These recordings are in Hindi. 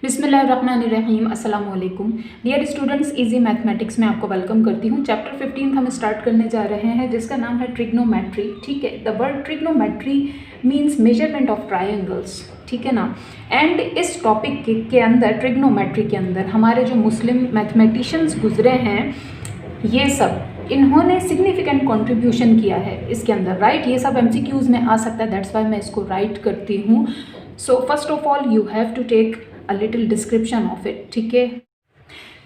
बिस्मिल्लाहिर्रहमानिर्रहीम अस्सलाम वालेकुम। डियर स्टूडेंट्स, इजी मैथमेटिक्स में आपको वेलकम करती हूँ। चैप्टर 15 हम स्टार्ट करने जा रहे हैं जिसका नाम है ट्रिग्नोमेट्री। ठीक है, the word trigonometry means measurement of triangles. ठीक है ना। एंड इस टॉपिक के अंदर ट्रिग्नोमेट्री के अंदर हमारे जो मुस्लिम मैथमेटिशियंस गुजरे हैं, ये सब इन्होंने सिग्निफिकेंट कंट्रीब्यूशन किया है इसके अंदर, राइट। ये सब एमसीक्यूज में आ सकता है, दैट्स वाई मैं इसको राइट करती हूँ। So first of all you have to take a little description of it. ठीक है,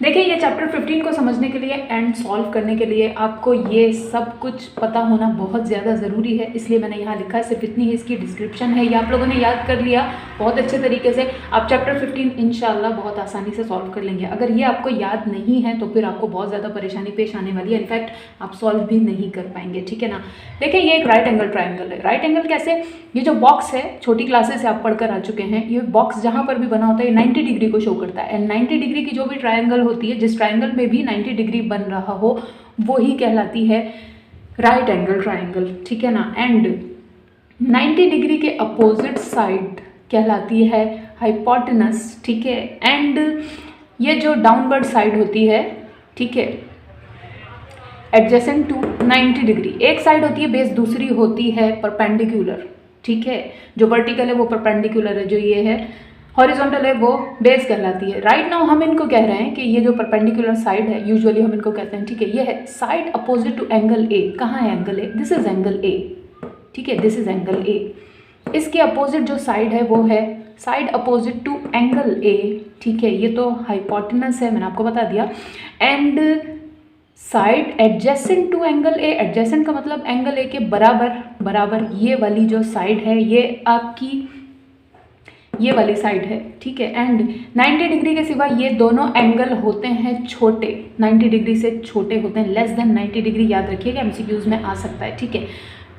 देखिए ये चैप्टर 15 को समझने के लिए एंड सॉल्व करने के लिए आपको ये सब कुछ पता होना बहुत ज़्यादा ज़रूरी है, इसलिए मैंने यहाँ लिखा है। सिर्फ इतनी ही इसकी डिस्क्रिप्शन है, ये आप लोगों ने याद कर लिया बहुत अच्छे तरीके से। आप चैप्टर 15 इंशाल्लाह बहुत आसानी से सॉल्व कर लेंगे। अगर ये आपको याद नहीं है तो फिर आपको बहुत ज़्यादा परेशानी पेश आने वाली है, इनफैक्ट आप सॉल्व भी नहीं कर पाएंगे। ठीक है ना। देखिए ये एक राइट एंगल ट्राइंगल है। राइट एंगल कैसे, ये जो बॉक्स है छोटी क्लासेस से आप पढ़कर आ चुके हैं, ये बॉक्स जहाँ पर भी बना होता है ये 90 डिग्री को शो करता है। एंड 90 डिग्री की जो भी ट्राइंगल होती है, जिस ट्राइंगल में भी 90 डिग्री बन रहा हो, वो ही कहलाती है राइट एंगल ट्राइंगल। ठीक है ना। एंड 90 डिग्री के अपोजिट साइड कहलाती है हाइपोटेनस। ठीक है। एंड ये जो डाउनवर्ड साइड होती है, ठीक है, एडजेसेंट टू 90 डिग्री, एक साइड होती है बेस, दूसरी होती है परपेंडिकुलर। ठीक है, जो वर्टिकल है वो परपेंडिकुलर है, जो ये है हॉरिजॉन्टल है वो बेस कहलाती है। राइट नाउ हम इनको कह रहे हैं कि ये जो परपेंडिकुलर साइड है, यूजुअली हम इनको कहते हैं, ठीक है, ये है side opposite to angle A. कहाँ है angle A? This is angle A. ठीक है, दिस इज एंगल ए। इसके अपोजिट जो साइड है वो है side opposite to angle A. ठीक है, ये तो हाइपोटेनस है, मैंने आपको बता दिया। And side adjacent to angle A, adjacent का मतलब एंगल ए के बराबर, बराबर ये वाली जो साइड है ये आपकी ये वाली साइड है। ठीक है। एंड 90 डिग्री के सिवा ये दोनों एंगल होते हैं छोटे, 90 डिग्री से छोटे होते हैं, लेस देन 90 डिग्री, याद रखिएगा, एमसीक्यूज में आ सकता है। ठीक है।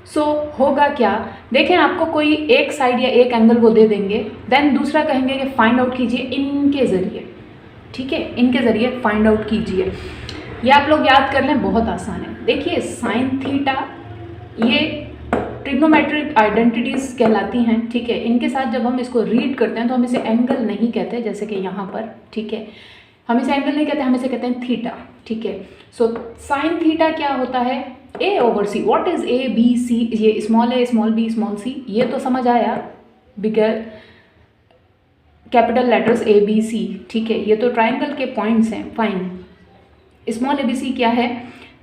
सो होगा क्या, देखें आपको कोई एक साइड या एक एंगल वो दे देंगे, देन दूसरा कहेंगे कि फाइंड आउट कीजिए इनके ज़रिए। ठीक है, इनके ज़रिए फाइंड आउट कीजिए। ये आप लोग याद कर लें, बहुत आसान है। देखिए साइन थीटा ये ट्रिग्नोमेट्रिक आइडेंटिटीज़ कहलाती हैं। ठीक है, इनके साथ जब हम इसको रीड करते हैं तो हम इसे एंगल नहीं कहते, जैसे कि यहाँ पर। ठीक है, हम इसे एंगल नहीं कहते, हम इसे कहते हैं थीटा। ठीक है। सो साइन थीटा क्या होता है? A over C. What is A B C? ये small A small B small C, ये तो समझ आया, bigger capital letters A B C. ठीक है, ये तो ट्राइंगल के पॉइंट्स हैं, fine. Small A B C क्या है?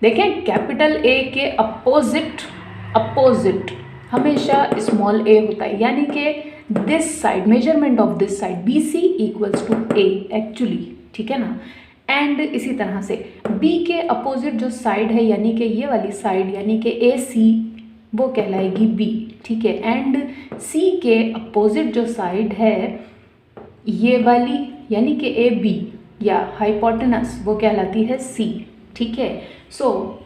देखें कैपिटल ए के अपोजिट, अपोजिट हमेशा स्मॉल ए होता है, यानी कि this side, measurement of this side B C equals to A actually. ठीक है ना। एंड इसी तरह से बी के अपोजिट जो साइड है, यानी कि ये वाली साइड, यानी कि ए सी, वो कहलाएगी बी। ठीक है। एंड सी के अपोजिट जो साइड है ये वाली, यानी कि ए बी या हाइपोटेनस, वो कहलाती है सी। ठीक है। सो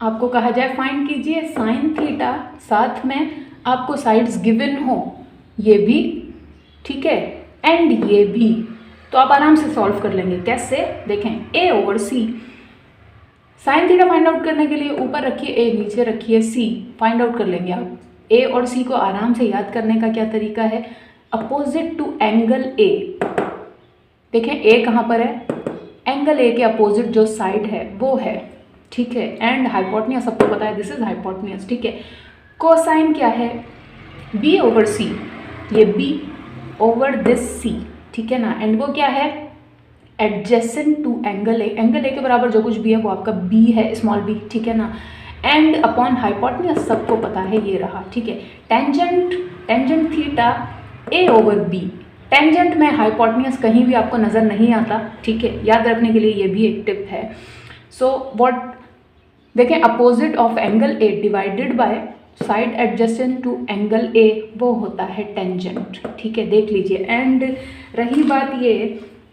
आपको कहा जाए फाइंड कीजिए साइन थीटा, साथ में आपको साइड्स गिवन हो, ये भी, ठीक है, एंड ये भी, तो आप आराम से सॉल्व कर लेंगे। कैसे? देखें ए ओवर सी, साइन थीटा फाइंड आउट करने के लिए ऊपर रखिए ए, नीचे रखिए सी, फाइंड आउट कर लेंगे आप। ए और सी को आराम से याद करने का क्या तरीका है? Opposite to angle A. देखें ए कहाँ पर है? एंगल ए के अपोजिट जो साइड है वो है। ठीक है। एंड हाइपोटेन्यूज सबको पता है, दिस इज हाइपोटेन्यूज। ठीक है। कोसाइन क्या है? बी ओवर सी, ये बी ओवर दिस सी। ठीक है ना। एंड वो क्या है? Adjacent to angle A, angle A के बराबर जो कुछ भी है वो आपका बी है, स्मॉल बी। ठीक है ना। एंड अपॉन हाइपोटेन्यूज सबको पता है, ये रहा। ठीक है। टेंजेंट, टेंजेंट थीटा ए ओवर बी, टेंजेंट में हाइपोटेन्यूज कहीं भी आपको नज़र नहीं आता। ठीक है, याद रखने के लिए ये भी एक टिप है। सो व्हाट, देखें opposite of angle A divided by side adjacent to angle A, वो होता है टेंजेंट। ठीक है, देख लीजिए। एंड रही बात ये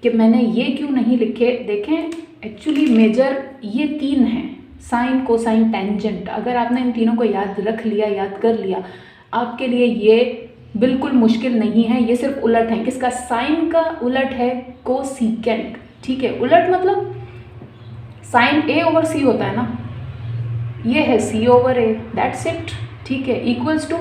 कि मैंने ये क्यों नहीं लिखे, देखें एक्चुअली मेजर ये तीन हैं, साइन कोसाइन टेंजेंट। अगर आपने इन तीनों को याद रख लिया, याद कर लिया, आपके लिए ये बिल्कुल मुश्किल नहीं है। ये सिर्फ उलट है, किसका? साइन का उलट है कोसीकेंट। ठीक है, उलट मतलब साइन ए ओवर सी होता है ना, ये है सी ओवर ए, दैट्स इट। ठीक है, इक्वल्स टू,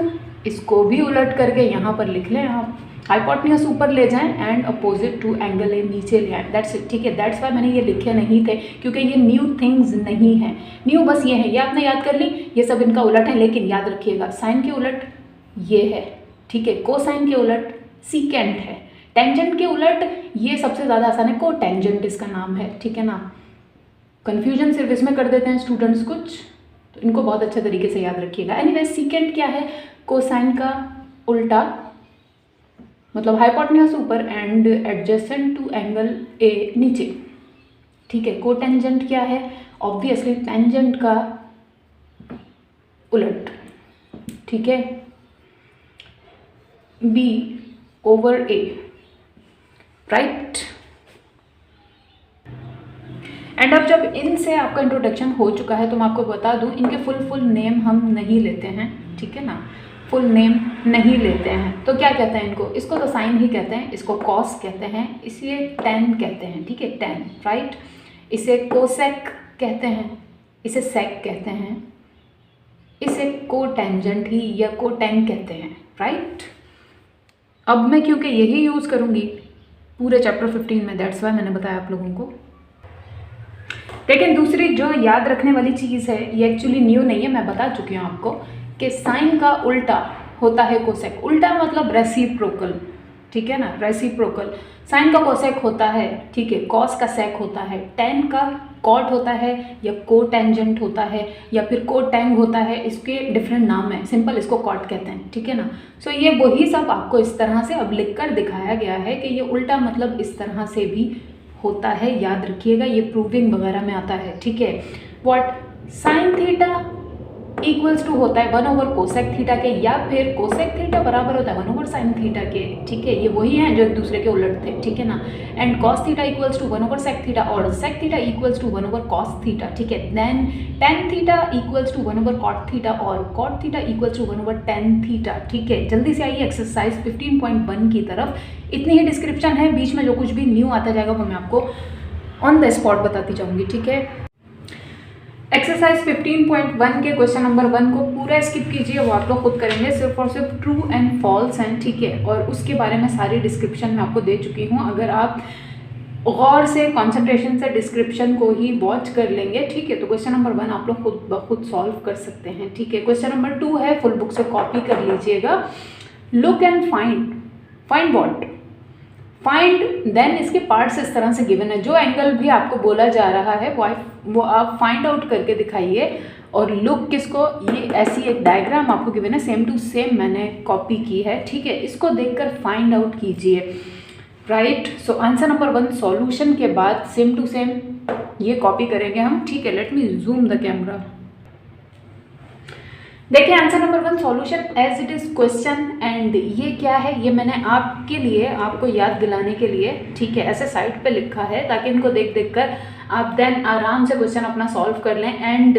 इसको भी उलट करके यहाँ पर लिख लें आप, हाइपोटेन्यूज ऊपर ले जाएं and opposite to angle A नीचे ले आएं, दैट्स इट, ठीक है। दैट्स वाई मैंने ये लिखे नहीं थे, क्योंकि ये न्यू थिंग्स नहीं है, न्यू बस ये है, ये आपने याद कर ली, ये सब इनका उलट है, लेकिन याद रखिएगा साइन के उलट ये है, ठीक है, कोसाइन के उलट सीकेंट है, टेंजेंट के उलट ये सबसे ज़्यादा आसान है, को टेंजेंट इसका नाम है, ठीक है ना। कन्फ्यूजन सिर्फ इसमें कर देते हैं स्टूडेंट्स कुछ, तो इनको बहुत अच्छे तरीके से याद रखिएगा। एनीवे सीकेंट क्या है, कोसाइन का उल्टा, मतलब हाइपोटेन्यूज ऊपर and adjacent to angle A नीचे, ठीक है। कोटेंजेंट क्या है, ऑब्वियसली टेंजेंट का उलट, ठीक है, B over A, right. And अब जब इनसे आपका इंट्रोडक्शन हो चुका है तो मैं आपको बता दूं, इनके फुल नेम हम नहीं लेते हैं, ठीक है ना, फुल नेम नहीं लेते हैं। तो क्या कहते हैं इनको, इसको तो साइन ही कहते हैं, इसको कॉस कहते हैं, इसे टेन कहते हैं, ठीक है, टेन, राइट। इसे कोसेक कहते हैं, इसे सेक कहते हैं, इसे कोटेंजेंट ही या कोटेन कहते हैं, राइट। अब मैं क्योंकि यही यूज़ करूँगी पूरे चैप्टर 15 में, दैट्स वाई मैंने बताया आप लोगों को। लेकिन दूसरी जो याद रखने वाली चीज़ है, ये एक्चुअली न्यू नहीं है, मैं बता चुकी हूँ आपको कि साइन का उल्टा होता है कोसेक, उल्टा मतलब रेसिप्रोकल, ठीक है ना, रेसिप्रोकल। साइन का कोसेक होता है, ठीक है, कॉस का सेक होता है, टेन का कॉट होता है या कोटेंजेंट होता है या फिर कोटेंग होता है, इसके डिफरेंट नाम है, सिंपल इसको कॉट कहते हैं, ठीक है ना। सो ये वही सब आपको इस तरह से अब लिख कर दिखाया गया है कि ये उल्टा मतलब इस तरह से भी होता है, याद रखिएगा, ये प्रूविंग वगैरह में आता है, ठीक है। What sine theta equals to होता है 1 कोसेक थीटा के, या फिर कोसेक थीटा बराबर होता है 1 साइन थीटा के, ठीक है, ये वही हैं जो एक दूसरे के उलट थे, ठीक है ना। And cos theta equals to 1 sec theta और sec theta equals to 1 cos theta, ठीक है। Then tan theta equals to 1 cot theta और cot theta equals to 1 tan theta, ठीक है। जल्दी से आइए एक्सरसाइज 15.1 की तरफ, इतनी ही डिस्क्रिप्शन है, बीच में जो कुछ भी न्यू आता जाएगा वो मैं आपको ऑन द स्पॉट बताती जाऊँगी, ठीक है। एक्सरसाइज 15.1 के क्वेश्चन नंबर 1 को पूरा स्किप कीजिए, वो आप लोग खुद करेंगे, सिर्फ और सिर्फ ट्रू एंड फॉल्स हैं, ठीक है। और उसके बारे में सारी डिस्क्रिप्शन मैं आपको दे चुकी हूँ, अगर आप गौर से कंसंट्रेशन से डिस्क्रिप्शन को ही वॉच कर लेंगे, ठीक है, तो क्वेश्चन नंबर 1 आप लोग खुद ब खुद सॉल्व कर सकते हैं, ठीक है। क्वेश्चन नंबर 2 है, फुल बुक से कॉपी कर लीजिएगा। Look and find what, find then इसके पार्ट्स इस तरह से गिवन है, जो एंगल भी आपको बोला जा रहा है वो आप फाइंड आउट करके दिखाइए। और लुक किसको, ये ऐसी एक डायग्राम आपको गिवन है, सेम टू सेम मैंने कॉपी की है, ठीक है, इसको देखकर फाइंड आउट कीजिए, right. So answer number 1 solution के बाद सेम टू सेम ये कॉपी करेंगे हम, ठीक है। Let me zoom the camera. देखिए answer number 1 solution as it is question, and ये क्या है, ये मैंने आपके लिए, आपको याद दिलाने के लिए, ठीक है, ऐसे साइड पे लिखा है ताकि इनको देख देख कर आप देन आराम से क्वेश्चन अपना सॉल्व कर लें। एंड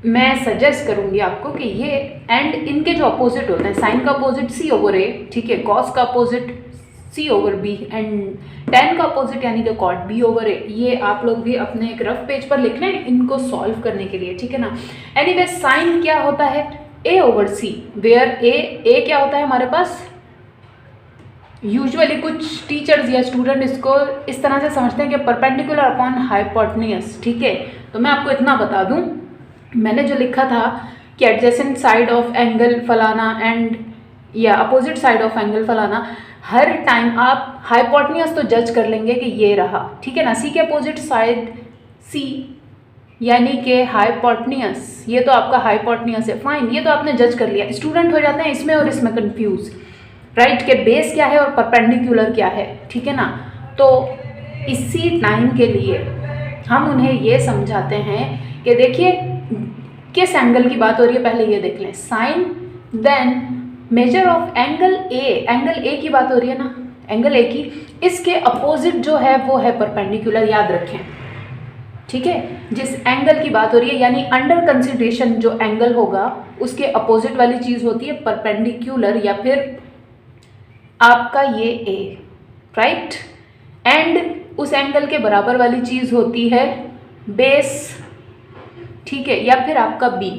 मैं सजेस्ट करूंगी आपको कि ये एंड इनके जो अपोजिट होते हैं, साइन का अपोजिट सी ओवर ए, ठीक है, कॉस का opposite C over B and tan का अपोजिट यानी कि कॉट बी ओवर ए, ये आप लोग भी अपने एक रफ पेज पर लिख लें इनको सॉल्व करने के लिए, ठीक है ना। एनीवे साइन क्या होता है, ए ओवर सी, वेयर ए क्या होता है हमारे पास, यूजुअली कुछ टीचर्स या स्टूडेंट इसको इस तरह से समझते हैं कि परपेंडिकुलर अपॉन हाइपोटेन्यूज, ठीक है। तो मैं आपको इतना बता दूं, मैंने जो लिखा था कि एडजेसेंट साइड ऑफ एंगल फलाना एंड या अपोजिट साइड ऑफ एंगल फलाना, हर टाइम आप हाइपोटेन्यूज तो जज कर लेंगे कि ये रहा, ठीक है ना। सी के अपोजिट साइड सी यानी कि हाइपोटेन्यूज, ये तो आपका हाइपोटेन्यूज है, फाइन, ये तो आपने जज कर लिया। स्टूडेंट हो जाते हैं इसमें और इसमें कंफ्यूज, राइट, के बेस क्या है और परपेंडिकुलर क्या है, ठीक है ना। तो इसी टाइम के लिए हम उन्हें ये समझाते हैं कि देखिए किस एंगल की बात हो रही है, पहले ये देख लें, sine, then measure of angle A की बात हो रही है ना, एंगल ए की, इसके अपोजिट जो है वो है परपेंडिकुलर, याद रखें, ठीक है। जिस एंगल की बात हो रही है यानी अंडर कंसिडरेशन जो एंगल होगा उसके अपोजिट वाली चीज़ होती है परपेंडिकुलर या फिर आपका ये ए, राइट। एंड उस एंगल के बराबर वाली चीज़ होती है बेस, ठीक है, या फिर आपका बी,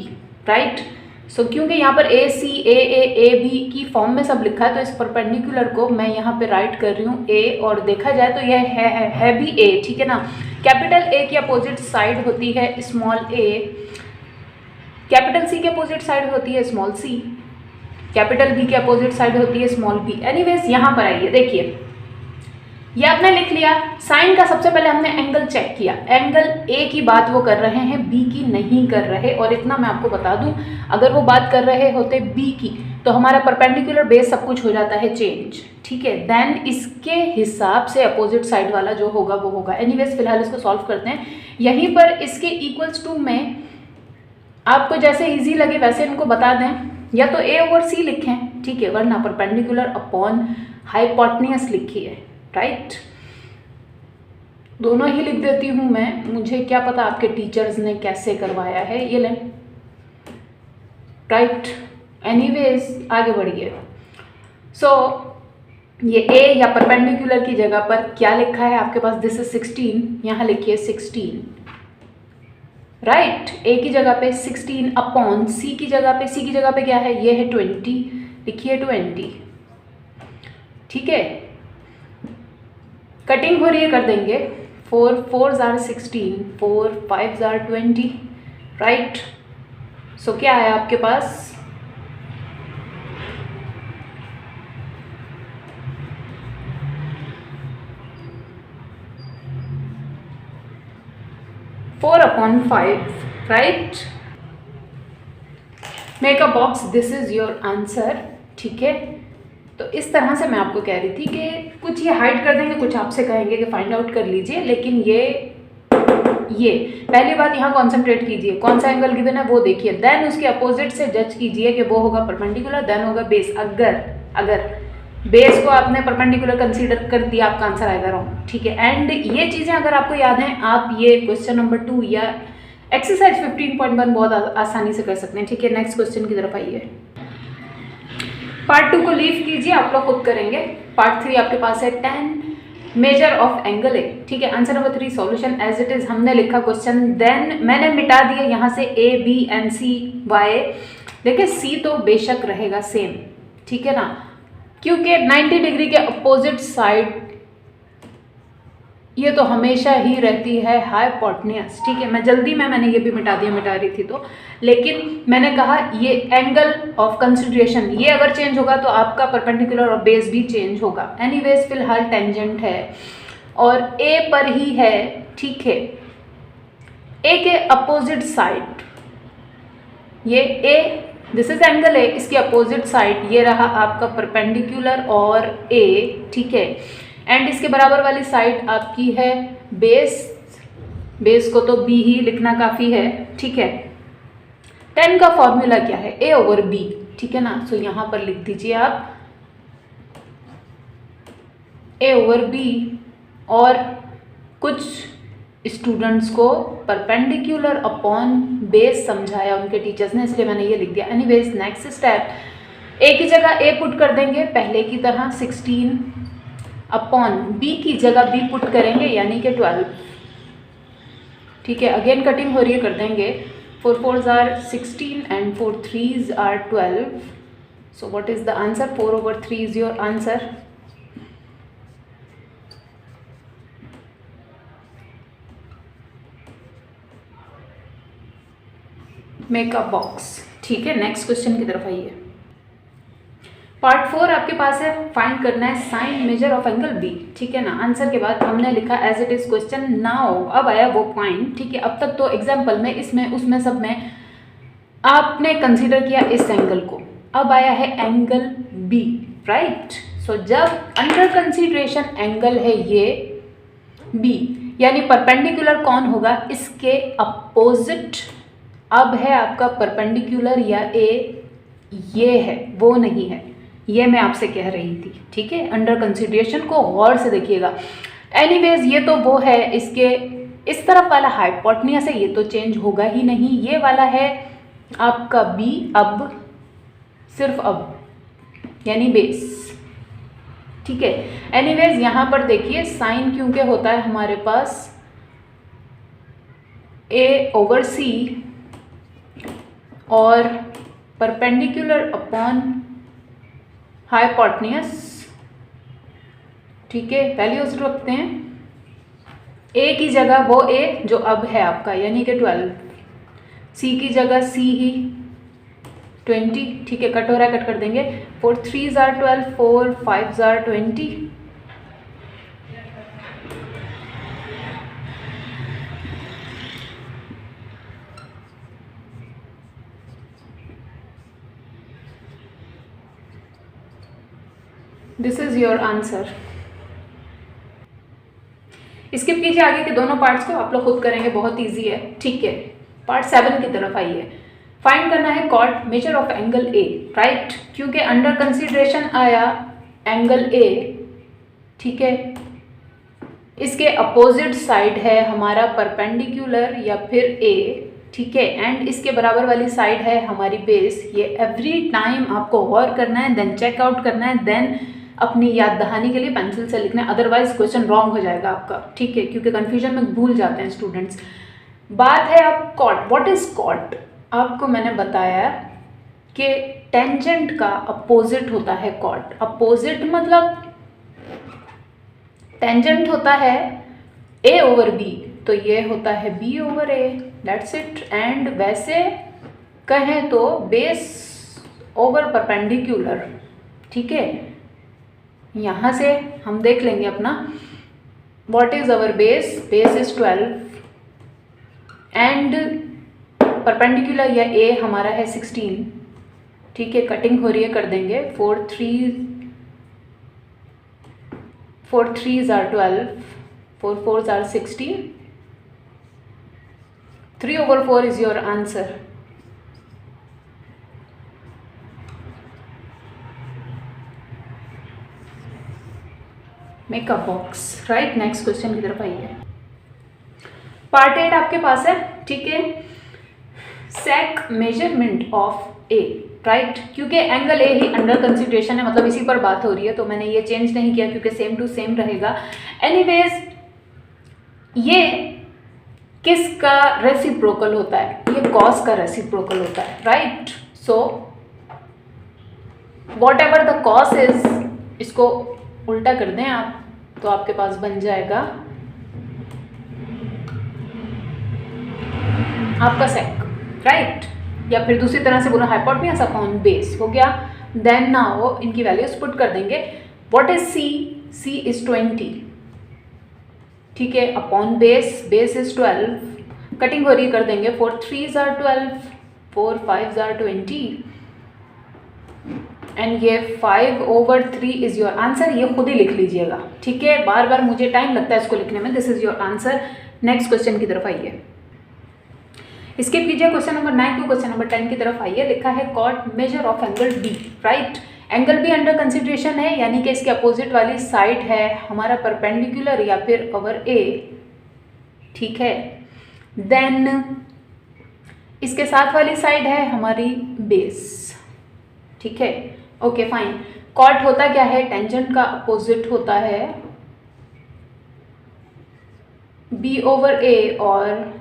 राइट। सो क्योंकि यहाँ पर ए सी ए बी की फॉर्म में सब लिखा है तो इस परपेंडिकुलर को मैं यहाँ पे राइट कर रही हूँ ए, और देखा जाए तो यह है भी ए, ठीक है ना। कैपिटल ए की अपोजिट साइड होती है स्मॉल ए, कैपिटल सी की अपोजिट साइड होती है स्मॉल सी, कैपिटल बी की अपोजिट साइड होती है स्मॉल बी। एनीवेज यहाँ पर आइए, देखिए ये आपने लिख लिया। साइन का सबसे पहले हमने एंगल चेक किया, एंगल ए की बात वो कर रहे हैं, बी की नहीं कर रहे। और इतना मैं आपको बता दूं, अगर वो बात कर रहे होते बी की तो हमारा परपेंडिकुलर बेस सब कुछ हो जाता है चेंज, ठीक है। देन इसके हिसाब से अपोजिट साइड वाला जो होगा वो होगा। एनीवेज फिलहाल इसको सॉल्व करते हैं। यहीं पर इसके इक्वल्स टू में आपको जैसे इजी लगे वैसे इनको बता दें, या तो ए ओवर सी लिखें, ठीक है, वरना परपेंडिकुलर अपॉन हाइपोटेन्यूस लिखिए, राइट। दोनों ही लिख देती हूँ मैं, मुझे क्या पता आपके टीचर्स ने कैसे करवाया है, ये लें, राइट। एनीवेज आगे बढ़िए। सो ये ए या परपेंडिकुलर की जगह पर क्या लिखा है आपके पास, दिस इज 16, यहाँ लिखिए 16, राइट। ए की जगह पे 16 अपॉन सी की जगह पे क्या है, ये है 20, लिखिए 20, ठीक है। कटिंग हो रही है, कर देंगे, 4 4s are 16, 4 5s are 20, right. सो क्या है आपके पास, four upon 5, right. Make a box, this is your answer, ठीक है। तो इस तरह से मैं आपको कह रही थी कि कुछ ये हाइड कर देंगे, कुछ आपसे कहेंगे कि फाइंड आउट कर लीजिए, लेकिन ये पहली बात यहाँ कॉन्सेंट्रेट कीजिए, कौन सा एंगल गिवन है वो देखिए, देन उसके अपोजिट से जज कीजिए कि वो होगा परपेंडिकुलर, देन होगा बेस। अगर बेस को आपने परपेंडिकुलर कंसीडर कर दिया, आपका आंसर आएगा रॉन्ग, ठीक है। एंड ये चीज़ें अगर आपको याद हैं, आप ये क्वेश्चन नंबर 2 या एक्सरसाइज 15.1 बहुत आसानी से कर सकते हैं, ठीक है। नेक्स्ट क्वेश्चन की तरफ आइए। पार्ट 2 को लीव कीजिए, आप लोग खुद करेंगे। पार्ट 3 आपके पास है 10 मेजर ऑफ एंगल ए, ठीक है। Answer number 3 solution as it is हमने लिखा क्वेश्चन, देन मैंने मिटा दिया यहाँ से A B and C why. देखिए सी तो बेशक रहेगा सेम, ठीक है ना, क्योंकि 90 डिग्री के अपोजिट साइड ये तो हमेशा ही रहती है हाइपोटेन्यूस, ठीक है। मैंने ये भी मिटा रही थी तो, लेकिन मैंने कहा ये एंगल ऑफ कंसिडरेशन, ये अगर चेंज होगा तो आपका परपेंडिकुलर और बेस भी चेंज होगा। एनीवेज फिलहाल टेंजेंट है और ए पर ही है, ठीक है। ए के अपोजिट साइड, ये ए, दिस इज एंगल ए, इसकी अपोजिट साइड ये रहा आपका परपेंडिकुलर और ए, ठीक है। एंड इसके बराबर वाली साइड आपकी है बेस को तो बी ही लिखना काफ़ी है, ठीक है। 10 का फॉर्मूला क्या है, ए ओवर बी, ठीक है ना। सो यहाँ पर लिख दीजिए आप ए ओवर बी, और कुछ स्टूडेंट्स को परपेंडिकुलर अपॉन बेस समझाया उनके टीचर्स ने, इसलिए मैंने ये लिख दिया। एनीवेज नेक्स्ट स्टेप, ए की जगह ए पुट कर देंगे पहले की तरह 16 अपॉन बी की जगह बी पुट करेंगे यानी कि 12, ठीक है। अगेन कटिंग हो रही है, कर देंगे, 4 4s are 16 and 4 3s are 12. So what is the answer? 4 over 3 is your answer. Make a box, ठीक है। नेक्स्ट क्वेश्चन की तरफ आइए। पार्ट 4 आपके पास है, फाइंड करना है sine measure of angle B, ठीक है ना। आंसर के बाद हमने लिखा as it is question now, अब आया वो पॉइंट, ठीक है। अब तक तो एग्जाम्पल में इसमें उसमें सब में आपने कंसीडर किया इस एंगल को, अब आया है एंगल बी, राइट। सो जब अंडर कंसीडरेशन एंगल है ये बी, यानी परपेंडिकुलर कौन होगा, इसके अपोजिट अब है आपका परपेंडिकुलर या ए, ये है वो नहीं है, ये मैं आपसे कह रही थी, ठीक है। अंडर कंसिडरेशन को गौर से देखिएगा। एनीवेज ये तो वो है, इसके इस तरफ वाला हाइपोटेन्यूस है, ये तो चेंज होगा ही नहीं। ये वाला है आपका बी, अब सिर्फ अब यानी बेस, ठीक है। एनीवेज यहाँ पर देखिए साइन क्योंकि होता है हमारे पास ए ओवर सी और परपेंडिकुलर अपॉन हाइपोटेन्यूज, ठीक है, वैल्यूज रखते हैं। ए की जगह वो ए जो अब है आपका यानी कि 12, सी की जगह सी ही 20, ठीक है, कट हो रहा है, कट कर देंगे। 4 3s are 12, 4 5s are 20, this is your answer. Skip कीजिए आगे के दोनों पार्ट्स को, आप लोग खुद करेंगे, बहुत इजी है, ठीक है। पार्ट 7 की तरफ आइए। फाइंड करना है cot measure of angle A, right, क्योंकि अंडर कंसीडरेशन आया एंगल ए, ठीक है, इसके अपोजिट साइड है हमारा परपेंडिकुलर या फिर ए, ठीक है, एंड इसके बराबर वाली साइड है हमारी बेस। ये एवरी टाइम आपको गौर करना है, देन चेकआउट करना है, देन अपनी याद दहानी के लिए पेंसिल से लिखना है, अदरवाइज क्वेश्चन रॉन्ग हो जाएगा आपका, ठीक है, क्योंकि कन्फ्यूजन में भूल जाते हैं स्टूडेंट्स। बात है अब कॉट, व्हाट इज कॉट? आपको मैंने बताया कि टेंजेंट का अपोजिट होता है कॉट। अपोजिट मतलब टेंजेंट होता है ए ओवर बी, तो ये होता है B over A, that's it. And वैसे कहें तो बेस ओवर परपेंडिकुलर, ठीक है, यहाँ से हम देख लेंगे अपना what is our base, base is 12 and perpendicular या ए हमारा है 16, ठीक है, कटिंग हो रही है, कर देंगे। 4 3s are 12, 4 4s are 16, 3/4 is your answer। Make a box, right. Next question की तरफ आइए। पार्ट 8 आपके पास है, ठीक है। सेक मेजरमेंट ऑफ ए, राइट, क्योंकि angle A he under consideration है, मतलब इसी पर बात हो रही है, तो मैंने ये चेंज नहीं किया क्योंकि सेम टू सेम रहेगा। एनीवेज ये किसका रेसिप्रोकल होता है? ये कॉस का रेसिप्रोकल होता है, right. So what ever the cos is, इसको उल्टा कर दें आप तो आपके पास बन जाएगा आपका सेक, राइट, या फिर दूसरी तरह से बोलो हाइपोटेन्यूज अपॉन बेस हो गया। देन नाउ इनकी वैल्यूज पुट कर देंगे। What is C? C is 20, ठीक है, upon base, base is 12, cutting हो रही कर देंगे। 4 3s are 12, 4 5s are 20 and ये 5/3 इज योर आंसर। ये खुद ही लिख लीजिएगा, ठीक है, बार बार मुझे टाइम लगता है इसको लिखने में। This is your answer. Next question की तरफ आइए, स्किप कीजिए question number 9 to question number 10 की तरफ आइए। लिखा है cot measure of angle B, right. Angle B under consideration है, यानी कि इसके अपोजिट वाली साइड है हमारा परपेंडिकुलर या फिर ओवर ए, ठीक है। देन इसके साथ वाली साइड है हमारी बेस, ठीक है, ओके फाइन। कॉट होता क्या है? टेंजेंट का अपोजिट होता है बी ओवर ए और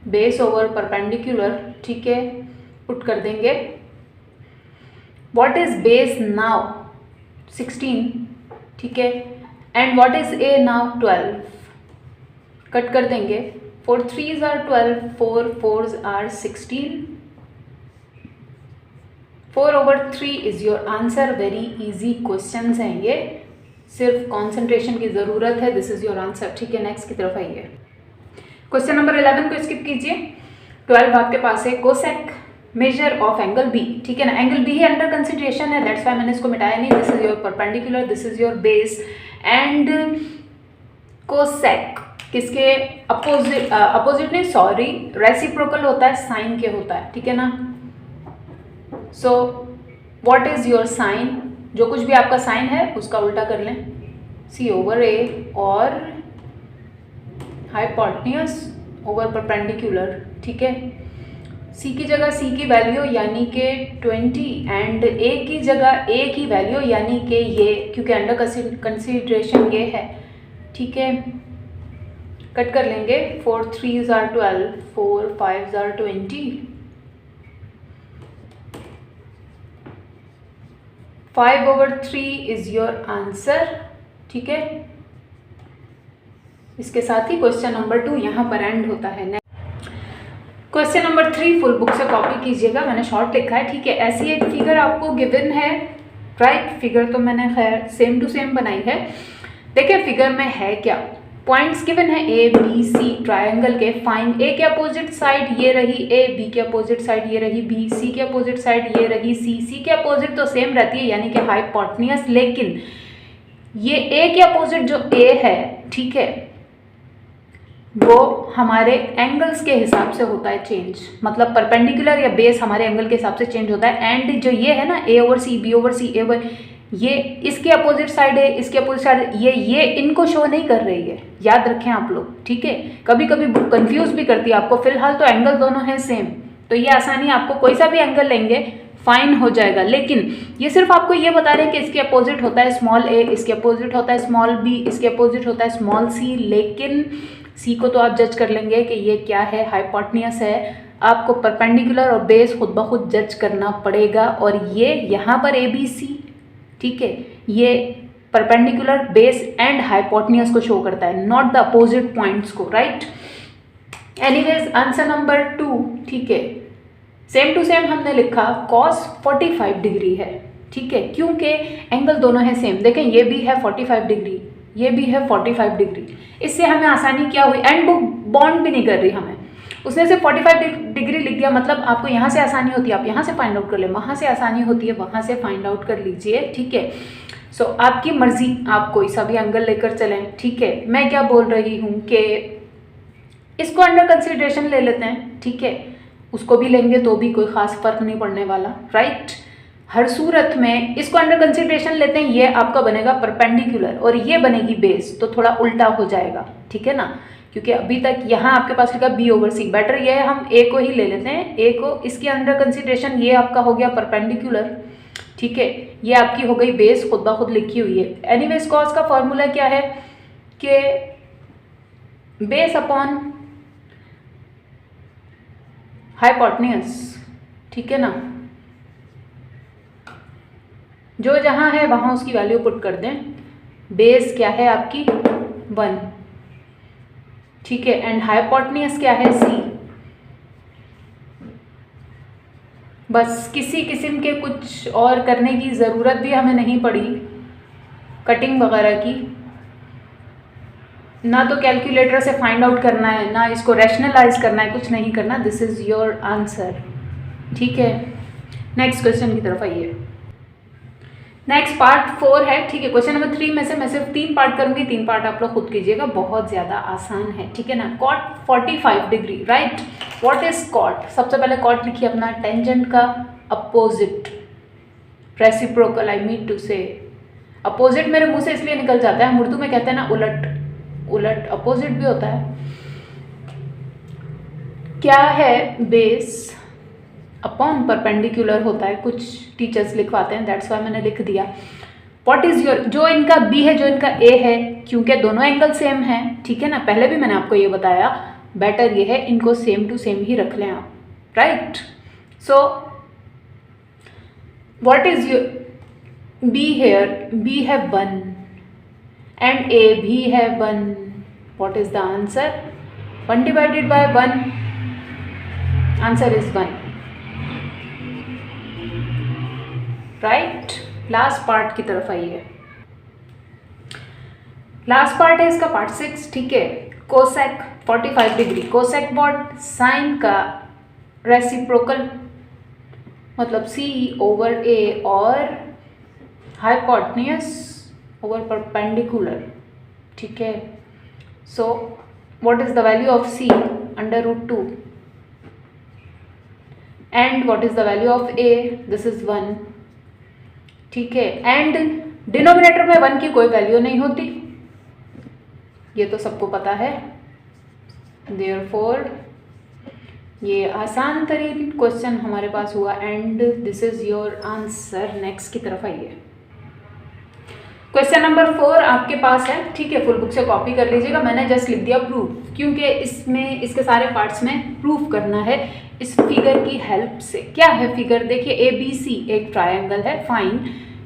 बेस ओवर परपेंडिकुलर, ठीक है, पुट कर देंगे। What is base now? 16, ठीक है, and what is A now? 12, cut कर देंगे। 4 3s are 12, 4 4s are 16, 4/3 is your answer. Very easy questions हैं ये, सिर्फ कंसंट्रेशन की ज़रूरत है। दिस इज योर आंसर, ठीक है। नेक्स्ट की तरफ आइए। क्वेश्चन नंबर 11 को स्किप कीजिए। 12 आपके पास है cosec measure of angle B, ठीक है ना। एंगल बी ही अंडर कंसिडरेशन है, दैट्स वाई मैंने इसको मिटाया नहीं। This is your perpendicular, this is your base and cosec किसके अपोजिट नहीं, सॉरी, रेसिप्रोकल होता है, साइन के होता है, ठीक है ना। So what is your sine? जो कुछ भी आपका साइन है उसका उल्टा कर लें, सी ओवर ए और हाइपोटेन्यूज ओवर परपेंडिकुलर, ठीक है। सी की जगह सी की वैल्यू यानी कि 20 एंड ए की जगह ए की वैल्यू यानी कि ये, क्योंकि अंडर कंसिडरेशन ये है, ठीक है, कट कर लेंगे। 4 3s are 12, 4 5s are 20, 5/3 is your answer. ठीक है, इसके साथ ही क्वेश्चन नंबर 2 यहाँ पर एंड होता है। क्वेश्चन नंबर 3 फुल बुक से कॉपी कीजिएगा, मैंने शॉर्ट लिखा है। ठीक है, ऐसी एक फिगर आपको गिवन है, राइट। फिगर तो मैंने खैर सेम टू सेम बनाई है। देखिए फिगर में है क्या, पॉइंट्स गिवन है ए बी सी ट्रायंगल के। फाइंड ए के अपोजिट साइड ये रही ए, बी के अपोजिट साइड ये रही बी, सी के अपोजिट साइड ये रही सी। सी के अपोजिट तो सेम रहती है यानी कि हाइपोटेन्यूज, लेकिन ये ए के अपोजिट जो ए है, ठीक है, वो हमारे एंगल्स के हिसाब से होता है चेंज, मतलब परपेंडिकुलर या बेस हमारे एंगल के हिसाब से चेंज होता है। एंड जो ये है ना ए ओवर सी, बी ओवर सी, ए ओवर, ये इसके अपोजिट साइड है, इसके अपोजिट साइड, ये इनको शो नहीं कर रही है, याद रखें आप लोग। ठीक है, कभी कभी बुक कंफ्यूज भी करती है आपको। फिलहाल तो एंगल दोनों हैं सेम, तो ये आसानी, आपको कोई सा भी एंगल लेंगे फाइन हो जाएगा। लेकिन ये सिर्फ आपको ये बता रहे हैं कि इसके अपोजिट होता है स्मॉल ए, इसके अपोजिट होता है स्मॉल बी, इसके अपोजिट होता है स्मॉल सी। लेकिन सी को तो आप जज कर लेंगे कि ये क्या है, हाइपोटेन्यूज है। आपको परपेंडिकुलर और बेस खुद ब खुद जज करना पड़ेगा। और ये यहाँ पर ए बी सी, ठीक है, ये परपेंडिकुलर, बेस एंड हाइपोटेन्यूज को शो करता है, नॉट द अपोजिट पॉइंट्स को, राइट। एनीवेज आंसर नंबर 2, ठीक है, सेम टू सेम हमने लिखा cos 45 डिग्री है। ठीक है, क्योंकि एंगल दोनों है सेम। देखें ये भी है 45 डिग्री, ये भी है 45 डिग्री। इससे हमें आसानी क्या हुई, एंड बुक बॉन्ड भी नहीं कर रही हमें, उसने सिर्फ 45 डिग्री लिख दिया। मतलब आपको यहाँ से आसानी होती है, आप यहाँ से फाइंड आउट कर ले, वहाँ से आसानी होती है, वहाँ से फाइंड आउट कर लीजिए। ठीक है, सो आपकी मर्जी, आप कोई सा भी एंगल लेकर चलें। ठीक है, मैं क्या बोल रही हूँ कि इसको अंडर कंसिडरेशन ले लेते हैं। ठीक है, उसको भी लेंगे तो भी कोई ख़ास फर्क नहीं पड़ने वाला, राइट। हर सूरत में इसको अंडर कंसिडरेशन लेते हैं, ये आपका बनेगा परपेंडिकुलर और ये बनेगी बेस, तो थोड़ा उल्टा हो जाएगा। ठीक है ना, क्योंकि अभी तक यहाँ आपके पास लिखा बी ओवर सी, बेटर ये है हम ए को ही ले लेते हैं। ए को इसके अंडर कंसिडरेशन, ये आपका हो गया परपेंडिकुलर। ठीक है, ये आपकी हो गई बेस, खुद ब खुद लिखी हुई है। एनीवेज कॉस का फॉर्मूला क्या है कि बेस अपॉन हाइपोटेन्यूज। ठीक है ना, जो जहाँ है वहाँ उसकी वैल्यू पुट कर दें। बेस क्या है आपकी 1, ठीक है, एंड हाइपोटेन्यूज क्या है c। बस किसी किस्म के कुछ और करने की ज़रूरत भी हमें नहीं पड़ी, कटिंग वगैरह की, ना तो कैलकुलेटर से फाइंड आउट करना है, ना इसको रैशनलाइज करना है, कुछ नहीं करना। This is your answer. ठीक है, नेक्स्ट क्वेश्चन की तरफ आइए। नेक्स्ट पार्ट 4 है। ठीक है, क्वेश्चन नंबर 3 में से मैं सिर्फ 3 पार्ट करूंगी, 3 पार्ट आप लोग खुद कीजिएगा, बहुत ज़्यादा आसान है। ठीक है ना, cot 45 degree, right. What is cot? सबसे पहले कॉट लिखिए अपना, टेंजेंट का opposite, reciprocal, I mean to say. Opposite मेरे मुंह से इसलिए निकल जाता है, हम उर्दू में कहते हैं ना उलट, उलट अपोजिट भी होता है। क्या है बेस अपॉन परपेंडिकुलर होता है, कुछ टीचर्स लिखवाते हैं, दैट्स वाई मैंने लिख दिया। व्हाट इज योर, जो इनका बी है जो इनका ए है, क्योंकि दोनों एंगल सेम हैं। ठीक है ना, पहले भी मैंने आपको ये बताया, बेटर ये है इनको सेम टू सेम ही रख लें आप, right. So what is your B here, B है 1 एंड ए भी है 1। What is the answer? 1 divided by 1, answer is 1, right. Last part की तरफ आइए। लास्ट पार्ट है इसका पार्ट 6। ठीक है, cosec 45 degree, cosec what? Sine का रेसिप्रोकल, मतलब सी ओवर ए और हाइपोटेन्यूज ओवर परपेंडिकुलर। ठीक है, so what is the value of C? √2 and what is the value of A? This is 1। ठीक है, एंड डिनोमिनेटर में 1 की कोई वैल्यू नहीं होती, ये तो सबको पता है। देयरफॉर ये आसान तरीन क्वेश्चन हमारे पास हुआ and this is your answer. Next की तरफ आइए। क्वेश्चन नंबर 4 आपके पास है। ठीक है, फुल बुक से कॉपी कर लीजिएगा, मैंने जस्ट लिख दिया प्रूफ, क्योंकि इसमें इसके सारे पार्ट्स में प्रूफ करना है इस फिगर की हेल्प से। क्या है फिगर? देखिए ABC एक ट्रायंगल है, फाइन।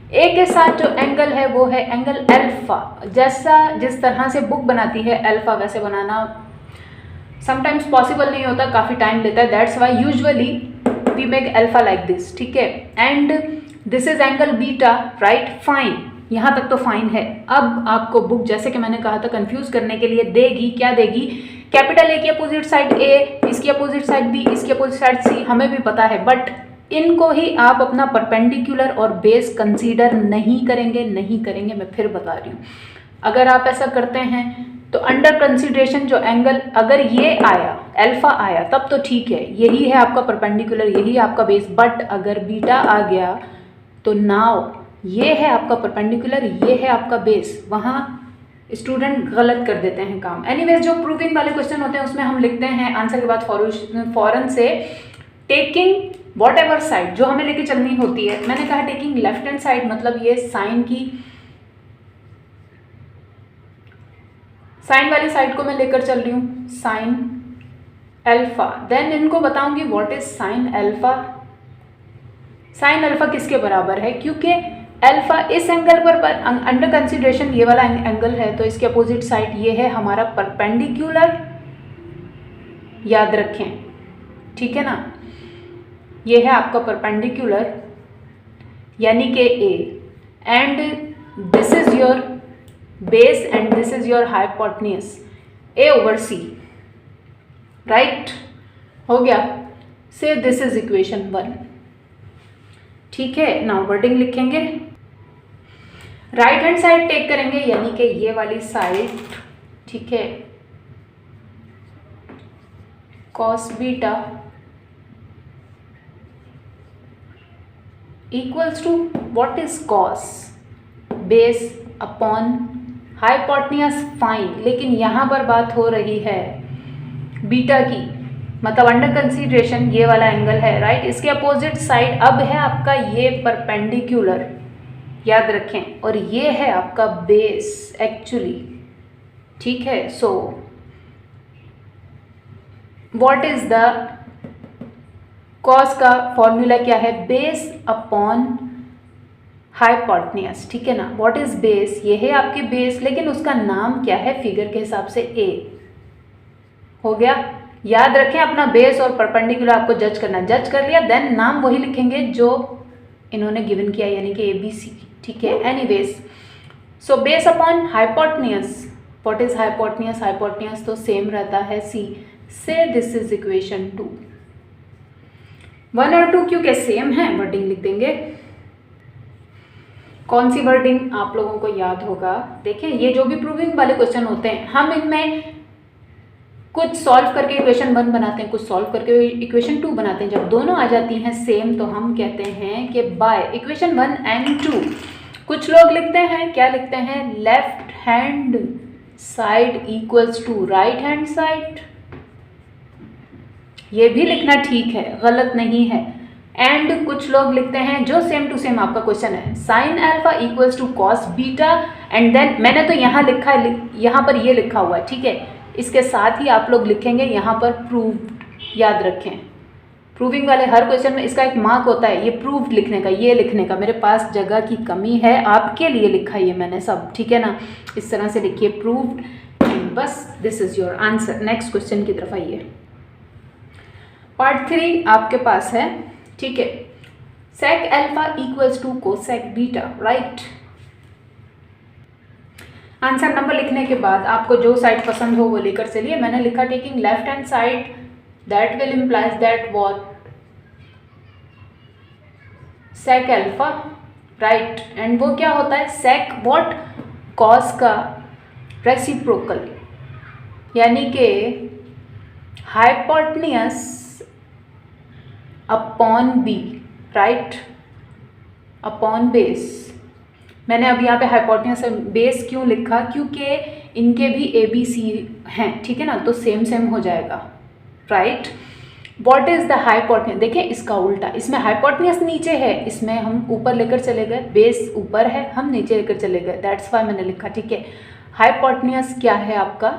ए के साथ जो एंगल है वो है एंगल अल्फा। जिस तरह से बुक बनाती है अल्फा वैसे बनाना समटाइम्स पॉसिबल नहीं होता, काफ़ी टाइम लेता है। That's why usually we make alpha like this, ठीक है। And this is angle beta, right, fine. यहाँ तक तो फाइन है। अब आपको बुक जैसे कि मैंने कहा था कंफ्यूज करने के लिए देगी, क्या देगी, कैपिटल ए की अपोजिट साइड ए, इसकी अपोजिट साइड बी, इसकी अपोजिट साइड सी, हमें भी पता है, बट इनको ही आप अपना परपेंडिकुलर और बेस कंसीडर नहीं करेंगे, मैं फिर बता रही हूँ। अगर आप ऐसा करते हैं तो अंडर कंसीडरेशन जो एंगल अगर ये आया, अल्फा आया, तब तो ठीक है, यही है आपका परपेंडिकुलर, यही है आपका बेस। बट अगर बीटा आ गया तो नाउ ये है आपका परपेंडिकुलर, ये है आपका बेस। वहाँ स्टूडेंट गलत कर देते हैं काम। एनीवेज जो प्रूविंग वाले क्वेश्चन होते हैं उसमें हम लिखते हैं आंसर के बाद फॉरन से टेकिंग वॉट एवर साइड जो हमें लेके चलनी होती है। मैंने कहा टेकिंग लेफ्ट हैंड साइड, मतलब ये साइन वाली साइड को मैं लेकर चल रही हूँ, साइन अल्फा। देन इनको बताऊंगी what is sine alpha. Sine alpha किसके बराबर है, क्योंकि अल्फा इस एंगल पर अंडर कंसिडरेशन ये वाला एंगल है, तो इसके अपोजिट साइड ये है हमारा परपेंडिकुलर, याद रखें, ठीक है ना। ये है आपका परपेंडिकुलर यानी कि A, and this is your base and this is your hypotenuse, A over C, right, हो गया। से दिस इज इक्वेशन 1, ठीक है। नाउ वर्डिंग लिखेंगे, राइट हैंड साइड टेक करेंगे यानी कि ये वाली साइड, ठीक है, cos beta equals to what is cos, base upon hypotenuse, fine. लेकिन यहाँ पर बात हो रही है बीटा की, मतलब अंडर कंसीडरेशन ये वाला एंगल है, राइट। इसके अपोजिट साइड अब है आपका ये परपेंडिकुलर, याद रखें, और ये है आपका बेस एक्चुअली, ठीक है। So what is the cos का फॉर्मूला क्या है, बेस अपॉन हाइपोटेन्यूज, ठीक है ना। व्हाट इज बेस, ये है आपके बेस, लेकिन उसका नाम क्या है फिगर के हिसाब से ए, हो गया। याद रखें अपना बेस और परपेंडिकुलर आपको जज करना, जज कर लिया, देन नाम वही लिखेंगे जो इन्होंने गिवन किया यानी कि ABC, ठीक है। Anyways so base upon hypotenuse, what is hypotenuse, hypotenuse तो सेम रहता है C, से दिस इज इक्वेशन 2। 1 और 2 क्योंकि सेम है, वर्डिंग लिख देंगे। कौन सी वर्डिंग आप लोगों को याद होगा, देखें ये जो भी प्रूविंग वाले क्वेश्चन होते हैं हम इनमें कुछ सॉल्व करके इक्वेशन 1 बनाते हैं, कुछ सॉल्व करके इक्वेशन 2 बनाते हैं। जब दोनों आ जाती हैं सेम तो हम कहते हैं कि बाय इक्वेशन 1 एंड 2। कुछ लोग लिखते हैं, क्या लिखते हैं, left hand side equals to right hand side, ये भी लिखना ठीक है, गलत नहीं है। एंड कुछ लोग लिखते हैं जो सेम टू सेम आपका क्वेश्चन है, sine alpha equals to cos beta, and then मैंने तो यहाँ लिखा है, यहाँ पर ये लिखा हुआ है, ठीक है। इसके साथ ही आप लोग लिखेंगे यहाँ पर प्रूव्ड, याद रखें प्रूविंग वाले हर क्वेश्चन में इसका एक मार्क होता है, ये प्रूव्ड लिखने का, ये लिखने का। मेरे पास जगह की कमी है, आपके लिए लिखा ये मैंने सब, ठीक है ना। इस तरह से लिखिए प्रूव्ड, एंड बस this is your answer. Next question की तरफ आइए। पार्ट 3 आपके पास है, ठीक है। Sec alpha equals to cosec beta, right. Answer number लिखने के बाद आपको जो साइड पसंद हो वो लेकर चलिए। मैंने लिखा taking left hand side, that will implies that what, sec alpha, right. And वो क्या होता है, सेक व्हाट, कॉस का रेसिप्रोकल, यानी कि hypotenuse upon B, right, upon base. मैंने अब यहाँ पे हाइपोटेन्यूज से बेस क्यों लिखा, क्योंकि इनके भी ABC हैं, ठीक है ना, तो सेम सेम हो जाएगा, right. What is the hypotenuse, देखिए इसका उल्टा, इसमें हाइपोटेन्यूज नीचे है, इसमें हम ऊपर लेकर चले गए, बेस ऊपर है, हम नीचे लेकर चले गए, दैट्स वाई मैंने लिखा, ठीक है। हाइपोटेन्यूज क्या है आपका,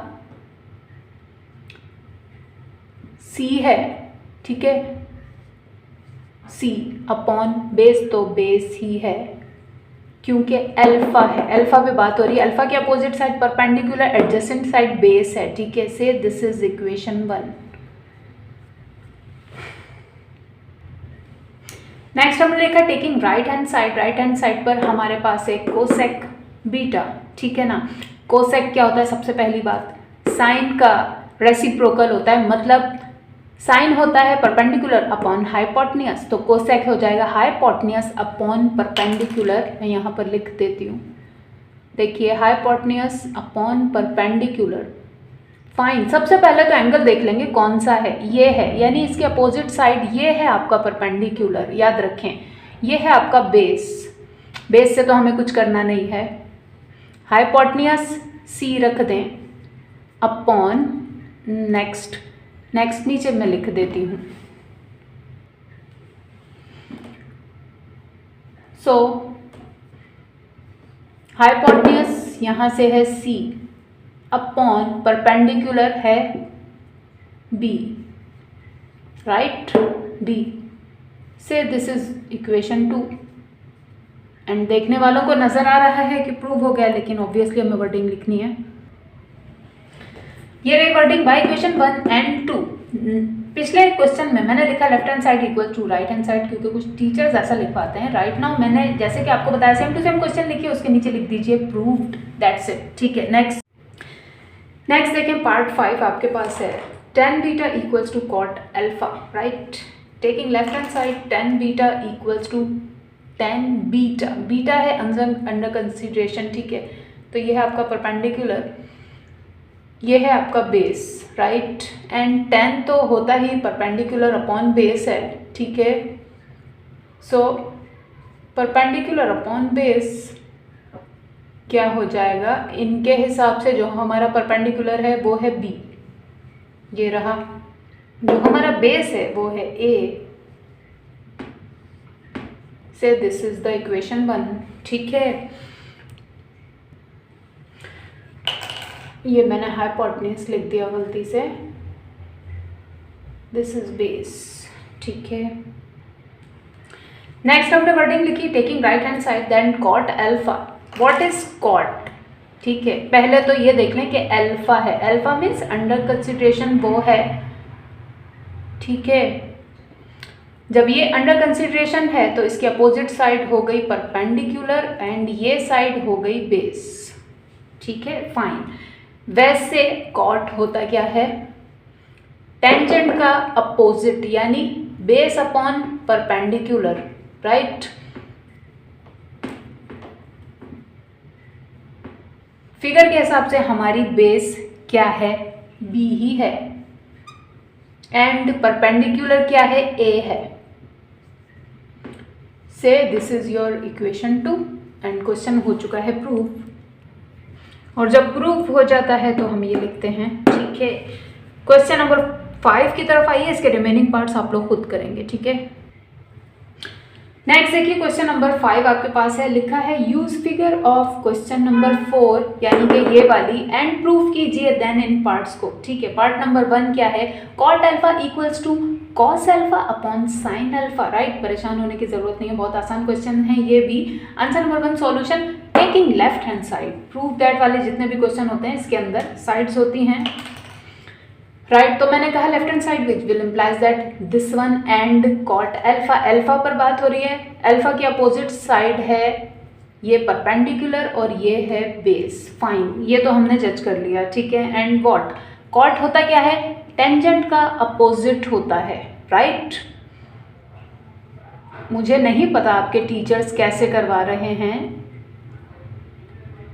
C है, ठीक है, C अपॉन बेस, तो बेस ही है, क्योंकि अल्फा है, अल्फा पे बात हो रही है, अल्फा के opposite side perpendicular, adjacent side base है, ठीक है। से दिस इज इक्वेशन 1। नेक्स्ट हमने लिखा taking right hand side, right hand side पर हमारे पास है कोसेक बीटा, ठीक है ना। कोसेक क्या होता है, सबसे पहली बात साइन का रेसिप्रोकल होता है, मतलब साइन होता है परपेंडिकुलर अपॉन हाइपोटेन्यूस, तो कोसेक हो जाएगा हाइपोटेन्यूस अपॉन परपेंडिकुलर। मैं यहाँ पर लिख देती हूँ, देखिए हाइपोटेन्यूस अपॉन परपेंडिकुलर। फाइन, सबसे पहले तो एंगल देख लेंगे कौन सा है, ये है, यानी इसके अपोजिट साइड ये है आपका परपेंडिकुलर, याद रखें ये है आपका बेस, बेस से तो हमें कुछ करना नहीं है। हाइपोटेन्यूस सी रख दें अपॉन नेक्स्ट, नेक्स्ट नीचे मैं लिख देती हूँ। सो हाइपोटेन्यूस यहाँ से है सी अपॉन परपेंडिकुलर है बी, राइट, बी। से दिस इज इक्वेशन 2। एंड देखने वालों को नजर आ रहा है कि प्रूव हो गया, लेकिन ऑब्वियसली हमें वर्डिंग लिखनी है। ये रही वर्डिंग बाय इक्वेशन 1 एंड 2। पिछले क्वेश्चन में मैंने लिखा left hand side equal to right hand side, क्योंकि कुछ टीचर्स ऐसा लिखवाते हैं। राइट नाउ मैंने जैसे कि आपको बताया सेम टू सेम क्वेश्चन लिखिए, उसके नीचे लिख दीजिए प्रूव्ड, दैट्स इट, ठीक है। नेक्स्ट देखें पार्ट 5 आपके पास है tan beta equals to cot alpha, right. Taking left hand side tan beta equals to tan beta, beta है अंडर कंसिडरेशन, ठीक है। तो ये है आपका परपेंडिकुलर, ये है आपका बेस, राइट। एंड tan तो होता ही परपेंडिकुलर अपॉन बेस है, ठीक है। सो परपेंडिकुलर अपॉन बेस क्या हो जाएगा, इनके हिसाब से जो हमारा परपेंडिकुलर है वो है बी, ये रहा। जो हमारा बेस है वो है ए। से दिस इज द इक्वेशन 1, ठीक है। ये मैंने हाइपोटेन्यूस लिख दिया गलती से, दिस इज बेस, ठीक है। नेक्स्ट हमने वर्डिंग लिखी taking right hand side then cot alpha. What is cot, ठीक है। पहले तो ये देख लें कि अल्फा है, अल्फा मीन्स अंडर कंसिडरेशन वो है, ठीक है। जब ये अंडर कंसिडरेशन है तो इसकी अपोजिट साइड हो गई परपेंडिकुलर एंड ये साइड हो गई बेस, ठीक है, फाइन। वैसे कॉट होता क्या है, टेंजेंट का अपोजिट, यानी base upon perpendicular, right. Figure के हिसाब से हमारी बेस क्या है, बी ही है, एंड परपेंडिकुलर क्या है, ए है। से this is your equation 2 and question हो चुका है प्रूफ। और जब प्रूफ हो जाता है तो हम ये लिखते हैं, ठीक है। क्वेश्चन नंबर 5 की तरफ आइए, इसके रिमेनिंग पार्ट्स आप लोग खुद करेंगे, ठीक है। नेक्स्ट देखिए क्वेश्चन नंबर 5 आपके पास है, लिखा है use figure of question number 4, यानी कि ये वाली, एंड प्रूफ कीजिए देन इन पार्ट्स को, ठीक है। पार्ट नंबर 1 क्या है, cot alpha equals to cos alpha upon sine alpha, right. परेशान होने की जरूरत नहीं है, बहुत आसान क्वेश्चन है ये भी। Answer number 1 solution taking left hand side, proof that वाले जितने भी क्वेश्चन होते हैं इसके अंदर साइड्स होती हैं, राइट। तो मैंने कहा left hand side which will implies that this one and cot alpha, alpha पर बात हो रही है, अल्फा की अपोजिट साइड है ये परपेंडिकुलर और ये है बेस, फाइन, ये तो हमने जज कर लिया, ठीक है। एंड व्हाट, कॉट होता क्या है, टेंजेंट का अपोजिट होता है, राइट। मुझे नहीं पता आपके टीचर्स कैसे करवा रहे हैं,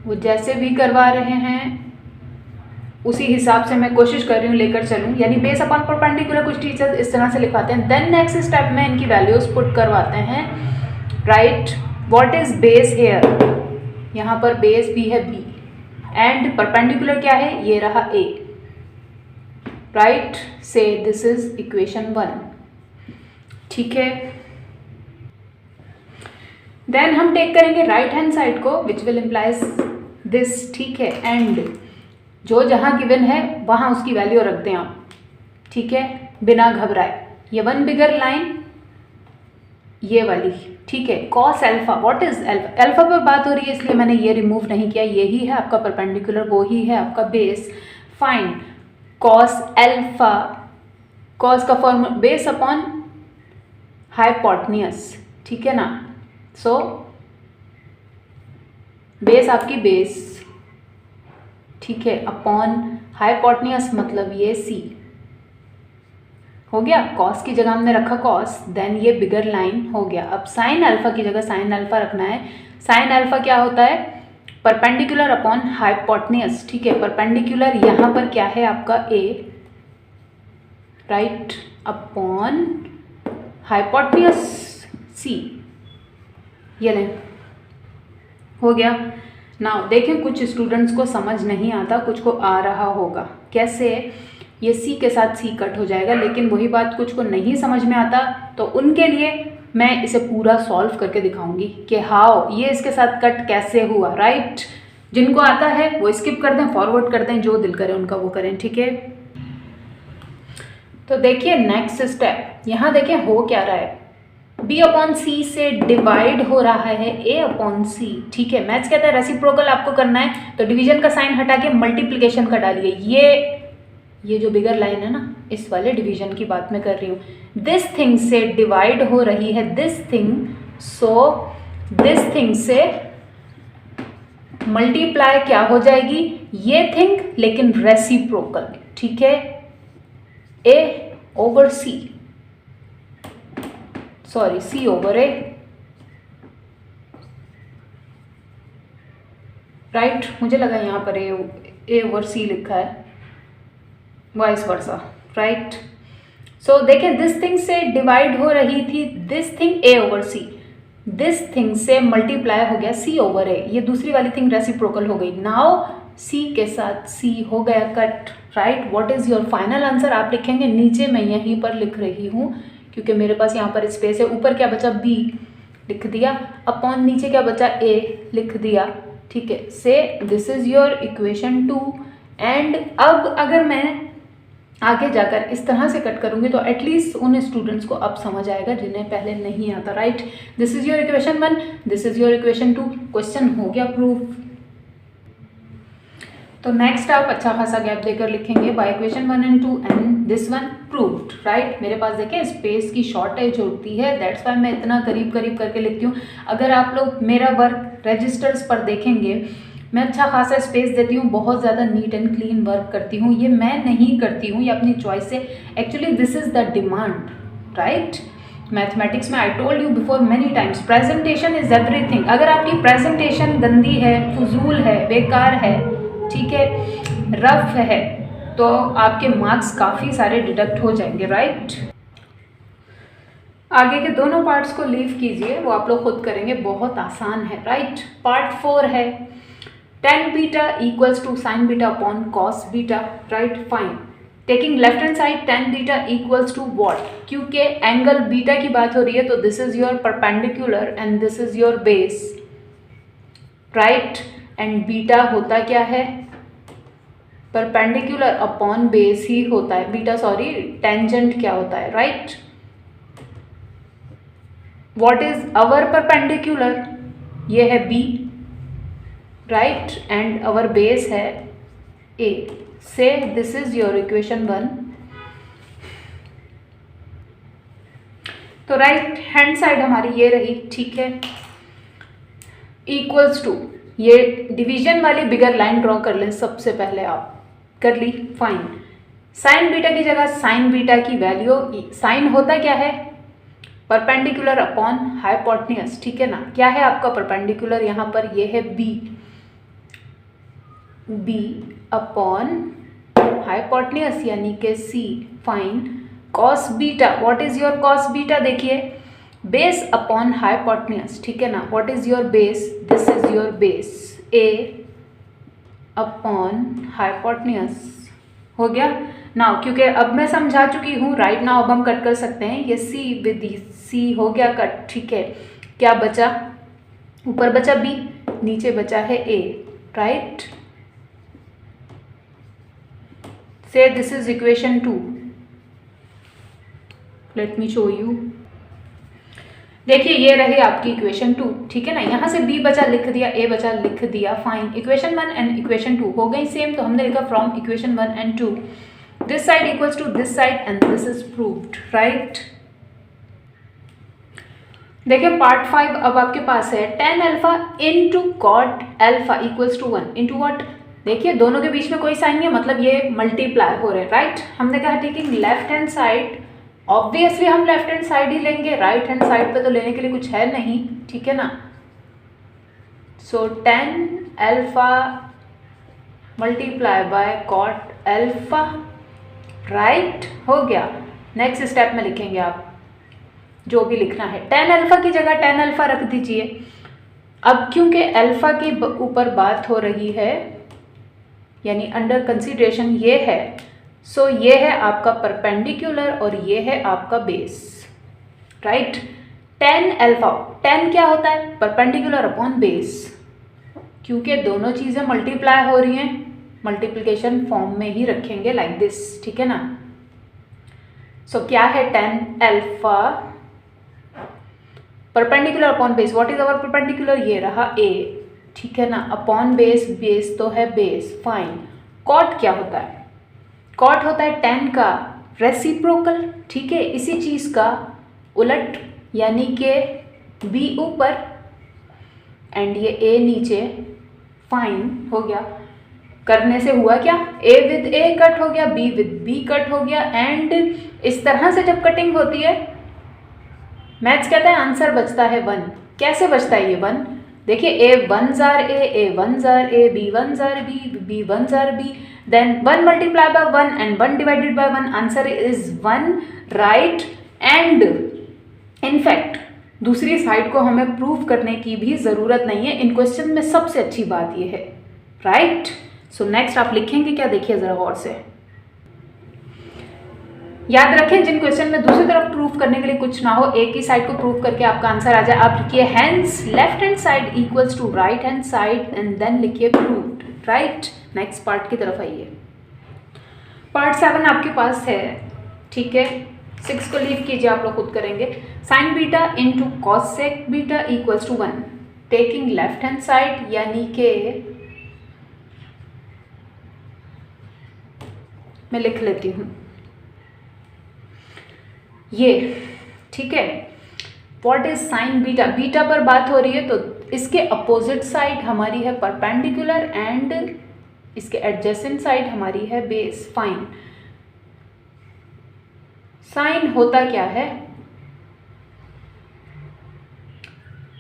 वो जैसे भी करवा रहे हैं उसी हिसाब से मैं कोशिश कर रही हूँ लेकर चलूँ, यानी बेस अपॉन परपेंडिकुलर कुछ टीचर्स इस तरह से लिखवाते हैं, देन नेक्स्ट स्टेप में इनकी वैल्यूज पुट करवाते हैं, right. What is base here, यहाँ पर बेस भी है बी एंड परपेंडिकुलर क्या है, ये रहा ए, राइट। से दिस इज इक्वेशन 1, ठीक है। देन हम टेक करेंगे राइट हैंड साइड को विच विल इम्प्लाइज दिस, ठीक है। एंड जो जहाँ गिवन है वहाँ उसकी वैल्यू रख दें आप, ठीक है, बिना घबराए। ये वन बिगर लाइन, ये वाली, ठीक है, cos alpha, what is alpha, alpha पर बात हो रही है इसलिए मैंने ये रिमूव नहीं किया, यही है आपका परपेंडिकुलर, वो ही है आपका base. Fine, cos alpha, cos का फॉर्म बेस अपॉन हाइपोटेन्यूज, ठीक है ना। सो बेस आपकी बेस, ठीक है, अपॉन हाइपोटेन्यूज मतलब ये सी हो गया। कॉस की जगह हमने रखा कॉस, देन ये बिगर लाइन हो गया। अब साइन अल्फा की जगह साइन अल्फा रखना है। साइन अल्फा क्या होता है, परपेंडिकुलर अपॉन हाइपोटेन्यूज, ठीक है। परपेंडिकुलर यहाँ पर क्या है आपका ए, राइट, अपॉन हाइपोटेन्यूज सी, ये लें, हो गया। नाउ देखें, कुछ स्टूडेंट्स को समझ नहीं आता, कुछ को आ रहा होगा। कैसे, ये सी के साथ सी कट हो जाएगा, लेकिन वही बात कुछ को नहीं समझ में आता, तो उनके लिए मैं इसे पूरा सॉल्व करके दिखाऊंगी कि हाउ ये इसके साथ कट कैसे हुआ, राइट। जिनको आता है वो स्किप कर दें, फॉरवर्ड कर दें, जो दिल करे उनका वो करें, ठीक है। तो देखिए नेक्स्ट स्टेप, यहाँ देखिए हो क्या रहा है, b अपॉन सी से डिवाइड हो रहा है a अपॉन सी, ठीक है। मैथ्स कहता है रेसिप्रोकल आपको करना है, तो डिवीजन का साइन हटा के मल्टीप्लिकेशन का डालिए। ये जो बिगर लाइन है ना, इस वाले डिवीजन की बात मैं कर रही हूँ। दिस थिंग से डिवाइड हो रही है this thing, so this thing से मल्टीप्लाई क्या हो जाएगी, ये थिंग, लेकिन रेसिप्रोकल, ठीक है, a over c, sorry c over a, right. मुझे लगा यहाँ पर a ओवर c लिखा है, वाइस वर्सा, राइट। सो देखें, दिस थिंग से डिवाइड हो रही थी this thing a over c, this thing से मल्टीप्लाई हो गया c ओवर a, ये दूसरी वाली थिंग रेसिप्रोकल हो गई। नाउ c के साथ c हो गया cut, right. What is your final answer, आप लिखेंगे नीचे, मैं यहीं पर लिख रही हूँ क्योंकि मेरे पास यहाँ पर स्पेस है। ऊपर क्या बचा, b लिख दिया, अपॉन नीचे क्या बचा, a लिख दिया, ठीक है। से this is your equation 2। And अब अगर मैं आगे जाकर इस तरह से कट करूंगी तो एटलीस्ट उन स्टूडेंट्स को अब समझ आएगा जिन्हें पहले नहीं आता, right. This is your equation 1, this is your equation 2, question हो गया प्रूफ। तो नेक्स्ट आप अच्छा खासा गैप देकर लिखेंगे by equation 1 and 2 and this one proved, right. मेरे पास देखें स्पेस की शॉर्टेज होती है, दैट्स वाई मैं इतना करीब करीब करके लिखती हूँ। अगर आप लोग मेरा वर्क रजिस्टर्स पर देखेंगे, मैं अच्छा खासा स्पेस देती हूँ, बहुत ज़्यादा नीट एंड क्लीन वर्क करती हूँ। ये मैं नहीं करती हूँ, ये अपनी चॉइस से, actually this is the demand, right. Mathematics में I told you before many times, presentation is everything. अगर आपकी प्रेजेंटेशन गंदी है, फजूल है, बेकार है, ठीक है, रफ है, तो आपके मार्क्स काफ़ी सारे डिडक्ट हो जाएंगे, राइट। आगे के दोनों पार्ट्स को लीव कीजिए, वो आप लोग खुद करेंगे, बहुत आसान है, राइट। पार्ट 4 है tan beta equals to sine beta upon cos beta, right, fine. Taking left hand side tan beta equals to what, क्योंकि एंगल बीटा की बात हो रही है तो this is your perpendicular and this is your base, right. And beta होता क्या है, परपेंडिकुलर अपॉन बेस ही होता है, बीटा सॉरी टेंजेंट क्या होता है, right. What is our perpendicular, ये है b, right, and our base है a, से दिस इज योर इक्वेशन 1। तो राइट हैंड साइड हमारी ये रही, ठीक है, इक्वल्स टू, ये डिवीजन वाली बिगर लाइन ड्रॉ कर लें सबसे पहले, आप कर ली, फाइन। साइन बीटा की जगह साइन बीटा की वैल्यू, साइन होता क्या है, परपेंडिकुलर अपॉन हाइपोटेन्यूज, ठीक है ना। क्या है आपका परपेंडिकुलर, यहाँ पर ये है b अपॉन हाइपोटेन्यूज यानी कि c, fine. Cos beta, what is your cos beta, देखिए बेस अपॉन हाइपोटेन्यूज, ठीक है ना। What is your base, this is your base a upon hypotenuse, हो गया। नाउ क्योंकि अब मैं समझा चुकी हूँ, राइट नाउ अब हम कट कर सकते हैं। ये c विद c हो गया कट, ठीक है। क्या बचा, ऊपर बचा b, नीचे बचा है a, राइट। से this is equation 2, let me show you. देखिए ये रही आपकी इक्वेशन 2, ठीक है ना। यहाँ से b बचा लिख दिया, a बचा लिख दिया, फाइन। इक्वेशन 1 एंड इक्वेशन 2 हो गई सेम, तो हमने लिखा from equation 1 and 2 this side equals to this side and this is proved, right. देखिए पार्ट 5 अब आपके पास है tan alpha into cot alpha equals to 1 into what. देखिए दोनों के बीच में कोई साइन नहीं है, मतलब ये मल्टीप्लाई हो रहे हैं, राइट। हमने कहा taking left hand side, obviously हम लेफ्ट हैंड साइड ही लेंगे, राइट हैंड साइड पे तो लेने के लिए कुछ है नहीं, ठीक है ना। So tan alpha multiply by cot alpha, right, हो गया। नेक्स्ट स्टेप में लिखेंगे आप जो भी लिखना है। tan अल्फा की जगह tan अल्फा रख दीजिए। अब क्योंकि अल्फा के ऊपर बात हो रही है, यानी अंडर कंसीडरेशन ये है, सो ये है आपका परपेंडिकुलर और ये है आपका base, right. tan alpha, tan क्या होता है, परपेंडिकुलर अपॉन बेस। क्योंकि दोनों चीज़ें मल्टीप्लाई हो रही हैं, मल्टीप्लिकेशन फॉर्म में ही रखेंगे लाइक दिस, ठीक है ना। सो क्या है tan alpha perpendicular upon base, what is our perpendicular, ये रहा a, ठीक है ना, अपॉन बेस, बेस तो है बेस, फाइन। कॉट क्या होता है, कॉट होता है tan का रेसिप्रोकल, ठीक है, इसी चीज़ का उलट, यानी कि b ऊपर एंड ये a नीचे, फाइन, हो गया। करने से हुआ क्या, a विद a कट हो गया, b विद b कट हो गया, एंड इस तरह से जब कटिंग होती है मैथ्स कहता है आंसर बचता है 1। कैसे बचता है ये 1, देखिए a वन जार a वन जार a, b वन जार b, b वन जार b, then 1 multiply by 1 and 1 divided by 1, answer is 1, right. And in fact दूसरी साइड को हमें प्रूव करने की भी ज़रूरत नहीं है, इन क्वेश्चन में सबसे अच्छी बात ये है, राइट। सो नेक्स्ट आप लिखेंगे क्या, देखिए ज़रा गौर से। याद रखें जिन क्वेश्चन में दूसरी तरफ प्रूफ करने के लिए कुछ ना हो, एक ही साइड को प्रूफ करके आपका आंसर आ जाए, आप लिखिए hence left hand side equals to right hand side and then लिखिए प्रूव्ड, राइट। नेक्स्ट पार्ट की तरफ आइए। पार्ट 7 आपके पास है, ठीक है। 6 को लीव कीजिए, आप लोग खुद करेंगे। Sine beta into cosec beta equals to 1, taking left hand side, यानी कि मैं लिख लेती हूँ ये, ठीक है। What is sine beta, beta पर बात हो रही है तो इसके अपोजिट साइड हमारी है परपेंडिकुलर एंड इसके एडजेसेंट साइड हमारी है बेस, फाइन। साइन होता क्या है,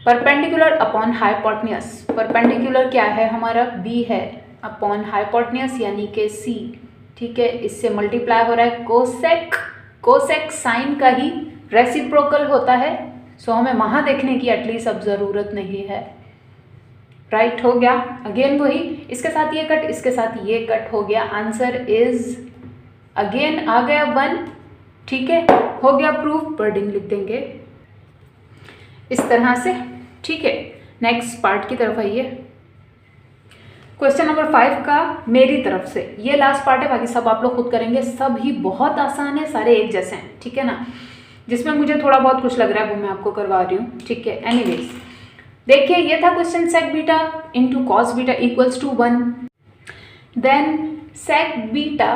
परपेंडिकुलर अपॉन हाइपोटेन्यूस। परपेंडिकुलर क्या है हमारा, b है, अपॉन हाइपोटेन्यूस यानी कि c, ठीक है। इससे मल्टीप्लाई हो रहा है कोसेक, कोसेक साइन का ही रेसिप्रोकल होता है, सो हमें वहाँ देखने की एटलीस्ट अब ज़रूरत नहीं है, राइट। हो गया, अगेन वही, इसके साथ ये कट, इसके साथ ये कट हो गया, आंसर इज अगेन आ गया 1, ठीक है, हो गया प्रूफ। वर्डिंग लिख देंगे इस तरह से, ठीक है। नेक्स्ट पार्ट की तरफ आइए। क्वेश्चन नंबर 5 का मेरी तरफ से ये लास्ट पार्ट है, बाकी सब आप लोग खुद करेंगे, सब ही बहुत आसान है, सारे एक जैसे हैं, ठीक है ना। जिसमें मुझे थोड़ा बहुत कुछ लग रहा है वो मैं आपको करवा रही हूँ, ठीक है। एनीवेज देखिए ये था question, sec beta into cos beta equals to 1, then sec beta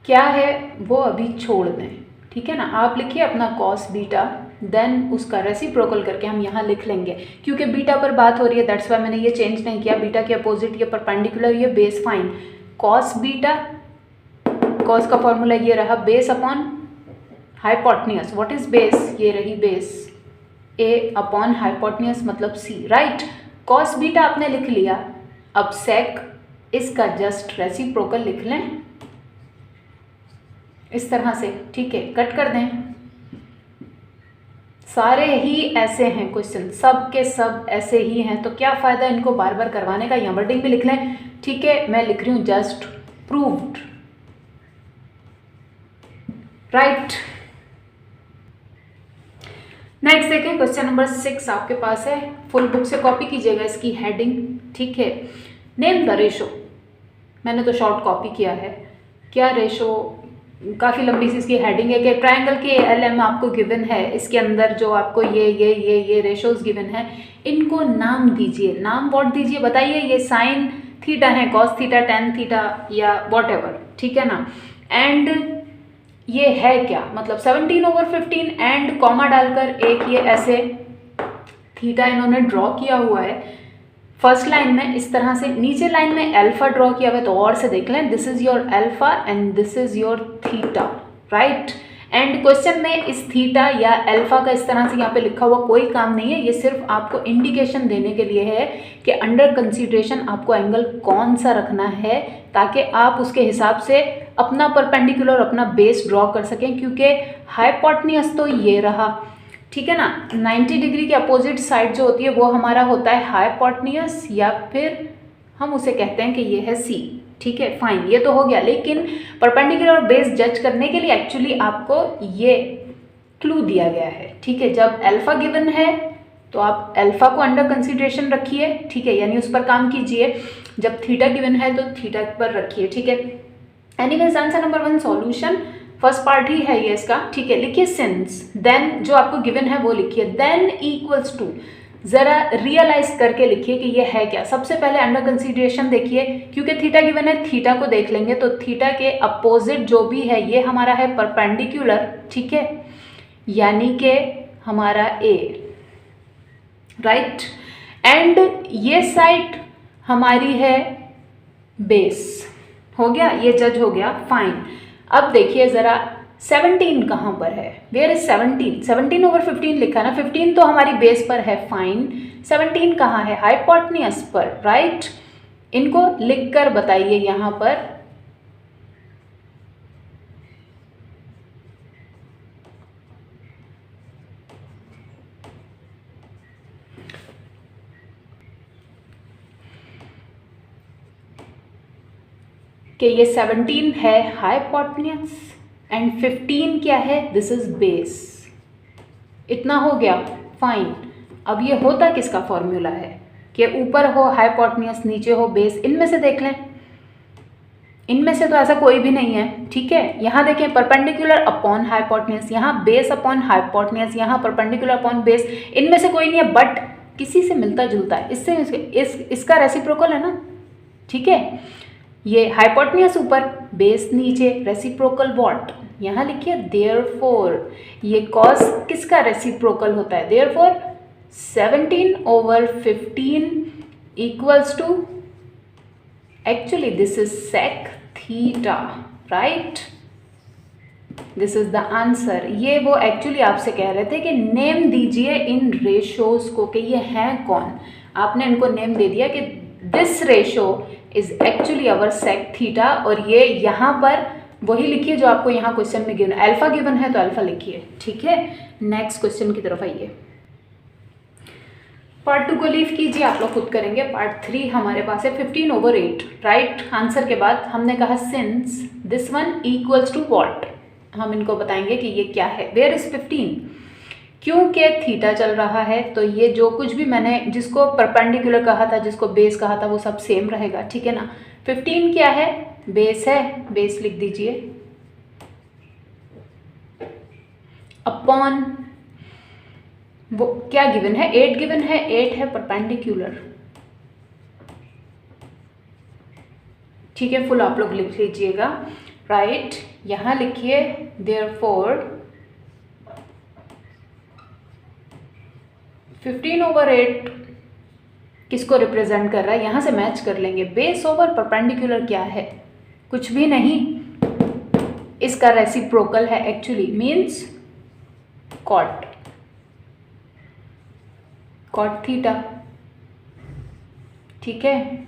क्या है वो अभी छोड़ दें, ठीक है ना। आप लिखिए अपना कॉस बीटा, देन उसका रेसिप्रोकल करके हम यहाँ लिख लेंगे, क्योंकि बीटा पर बात हो रही है दैट्स वाई मैंने ये चेंज नहीं किया। बीटा के अपोजिट ये परपेंडिकुलर, ये base, fine. Cos beta, cos का फॉर्मूला ये रहा base upon hypotenuse, what is base, ये रही बेस, ए अपॉन हाइपोटेन्यूस मतलब सी, राइट। कॉस बीटा आपने लिख लिया, अब सेक इसका जस्ट रेसिप्रोकल लिख लें इस तरह से, ठीक है, कट कर दें। सारे ही ऐसे हैं क्वेश्चन, सब के सब ऐसे ही हैं, तो क्या फ़ायदा इनको बार बार करवाने का, या वर्डिंग भी लिख लें, ठीक है। मैं लिख रही हूँ जस्ट प्रूव्ड, राइट। नेक्स्ट देखें क्वेश्चन नंबर 6 आपके पास है, फुल बुक से कॉपी कीजिएगा इसकी हेडिंग, ठीक है। नेम द रेशो, मैंने तो शॉर्ट कॉपी किया है, क्या रेशो काफ़ी लंबी सी इसकी हेडिंग है कि ट्रायंगल के एलएम आपको गिवन है, इसके अंदर जो आपको ये रेशोज गिवन है, इनको नाम दीजिए। नाम व्हाट दीजिए बताइए। ये साइन थीटा है, कॉस थीटा, टेन थीटा या व्हाटएवर, ठीक है ना। एंड ये है क्या, मतलब 17/15 एंड कॉमा डालकर एक ये ऐसे थीटा इन्होंने ड्रॉ किया हुआ है फर्स्ट लाइन में इस तरह से, नीचे लाइन में अल्फा ड्रॉ किया हुआ है, तो और से देख लें, this is your alpha and this is your theta, right. And question में इस थीटा या अल्फा का इस तरह से यहाँ पे लिखा हुआ कोई काम नहीं है, ये सिर्फ आपको इंडिकेशन देने के लिए है कि अंडर कंसीडरेशन आपको एंगल कौन सा रखना है, ताकि आप उसके हिसाब से अपना परपेंडिकुलर, अपना बेस ड्रॉ कर सकें, क्योंकि हाइपोटेन्यूज तो ये रहा, ठीक है ना। 90 डिग्री के अपोजिट साइड जो होती है वो हमारा होता है हाइपोटेन्यूज, या फिर हम उसे कहते हैं कि ये है सी, ठीक है, फाइन, ये तो हो गया। लेकिन परपेंडिकुलर और बेस जज करने के लिए एक्चुअली आपको ये क्लू दिया गया है, ठीक है। जब अल्फा गिवन है तो आप अल्फा को अंडर कंसीडरेशन रखिए, ठीक है, यानी उस पर काम कीजिए। जब थीटा गिवन है तो थीटा पर रखिए, ठीक है। Anyways answer number 1 solution, first part ही है ये इसका, ठीक है। लिखिए सिंस, देन जो आपको गिवन है वो लिखिए, देन इक्वल्स टू, जरा रियलाइज करके लिखिए कि ये है क्या। सबसे पहले अंडर कंसीडरेशन देखिए, क्योंकि थीटा गिवन है, थीटा को देख लेंगे, तो थीटा के अपोजिट जो भी है ये हमारा है परपेंडिकुलर, ठीक है, यानी कि हमारा ए, राइट। एंड ये साइड हमारी है बेस, हो गया, ये जज हो गया, फाइन। अब देखिए ज़रा 17 कहाँ पर है, वेयर इज 17, 17/15 लिखा ना, 15 तो हमारी बेस पर है, फाइन। 17 कहाँ है, हाइपोटेन्यूज पर, राइट। इनको लिखकर बताइए यहाँ पर, कि ये 17 है हाइपोटेन्यूज एंड 15 क्या है, दिस इज बेस। इतना हो गया, फाइन। अब ये होता किसका फॉर्मूला है कि ऊपर हो हाइपोटेन्यूज, नीचे हो बेस, इनमें से देख लें, इनमें से तो ऐसा कोई भी नहीं है, ठीक है। यहाँ देखें, परपेंडिकुलर अपॉन हाइपोटेन्यूज, यहाँ बेस अपॉन हाइपोटेन्यूज, यहाँ परपेंडिकुलर अपॉन बेस, इनमें से कोई नहीं है, बट किसी से मिलता जुलता है, इससे इसका रेसिप्रोकल है ना, ठीक है। ये हाइपोटेन्यूज ऊपर, बेस नीचे, रेसिप्रोकल व्हाट, यहाँ लिखिए देयरफॉर, ये कॉस किसका रेसिप्रोकल होता है, therefore 17/15 equals to, actually this is sec theta, right, this is the answer. ये वो एक्चुअली आपसे कह रहे थे कि नेम दीजिए इन रेशोज को कि ये हैं कौन, आपने इनको नेम दे दिया कि this ratio is actually our sec theta, और ये यहाँ पर वही लिखिए जो आपको यहाँ क्वेश्चन में गिवन, अल्फा गिवन है तो अल्फा लिखिए, ठीक है। नेक्स्ट क्वेश्चन की तरफ आइए। पार्ट 2 को लीव कीजिए, आप लोग खुद करेंगे। पार्ट 3 हमारे पास है 15/8, राइट। आंसर के बाद हमने कहा since this one equals to what, हम इनको बताएंगे कि ये क्या है। वेयर इज 15, क्योंकि थीटा चल रहा है तो ये जो कुछ भी मैंने जिसको परपेंडिकुलर कहा था, जिसको बेस कहा था, वो सब सेम रहेगा, ठीक है ना। 15 क्या है, बेस है, बेस लिख दीजिए, अपॉन वो क्या गिवन है, 8 गिवन है, 8 है परपेंडिकुलर, ठीक है। फुल आप लोग लिख लीजिएगा, राइट। यहाँ लिखिए देयरफॉर 15/8 किसको रिप्रेजेंट कर रहा है, यहाँ से मैच कर लेंगे। बेस ओवर परपेंडिकुलर क्या है, कुछ भी नहीं, इसका रेसिप्रोकल है, actually means cot, cot theta, ठीक है।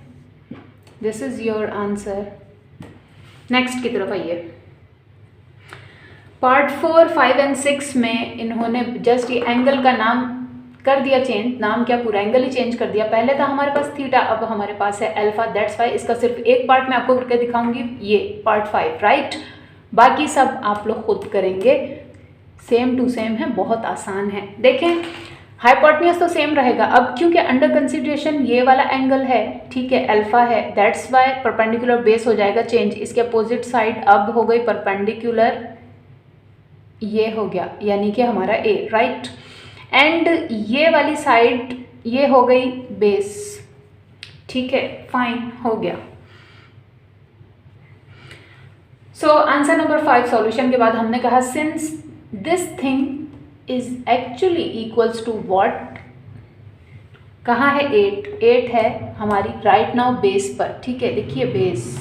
This is your answer. Next की तरफ आइए। पार्ट 4, 5 एंड 6 में इन्होंने जस्ट ये एंगल का नाम कर दिया चेंज, नाम क्या, पूरा एंगल ही चेंज कर दिया। पहले था हमारे पास थीटा, अब हमारे पास है अल्फा, दैट्स वाई इसका सिर्फ एक पार्ट मैं आपको करके दिखाऊंगी, ये पार्ट 5, राइट। बाकी सब आप लोग खुद करेंगे, सेम टू सेम है, बहुत आसान है। देखें, हाइपोटेन्यूज तो सेम रहेगा। अब क्योंकि अंडर कंसिडरेशन ये वाला एंगल है, ठीक है, अल्फा है, दैट्स वाई परपेंडिकुलर बेस हो जाएगा चेंज। इसके अपोजिट साइड अब हो गई परपेंडिकुलर, ये हो गया यानी कि हमारा ए, राइट। एंड ये वाली साइड ये हो गई बेस, ठीक है, फाइन, हो गया। सो आंसर नंबर 5 सॉल्यूशन के बाद हमने कहा since this thing is actually equals to what, कहाँ है 8 है हमारी राइट नाउ बेस पर, ठीक है, लिखिए बेस।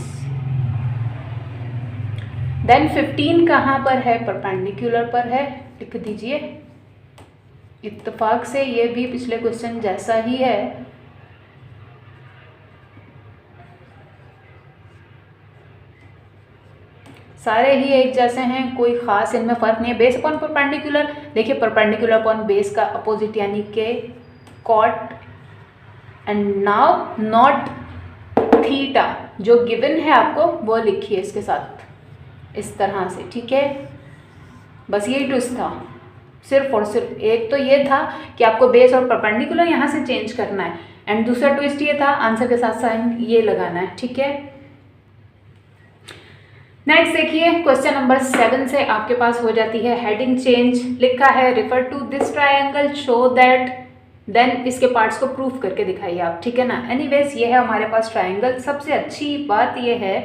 देन 15 कहाँ पर है, परपेंडिकुलर पर है, लिख दीजिए। इत्तेफाक से ये भी पिछले क्वेश्चन जैसा ही है, सारे ही एक जैसे हैं, कोई खास इनमें फर्क नहीं है। बेस अपॉन परपेंडिकुलर, देखिए परपेंडिकुलर अपॉन बेस का अपोजिट यानी के cot, and now not theta, जो गिवन है आपको वो लिखिए इसके साथ इस तरह से, ठीक है। बस यही ट्विस्ट था, सिर्फ और सिर्फ एक तो ये था कि आपको बेस और परपेंडिकुलर यहाँ से चेंज करना है, एंड दूसरा ट्विस्ट ये था आंसर के साथ साइन ये लगाना है, ठीक है। नेक्स्ट देखिए क्वेश्चन नंबर 7 से आपके पास हो जाती है हेडिंग चेंज, लिखा है refer to this triangle show that, then इसके पार्ट्स को प्रूफ करके दिखाइए आप, ठीक है ना। एनीवेज ये है हमारे पास ट्रायंगल। सबसे अच्छी बात ये है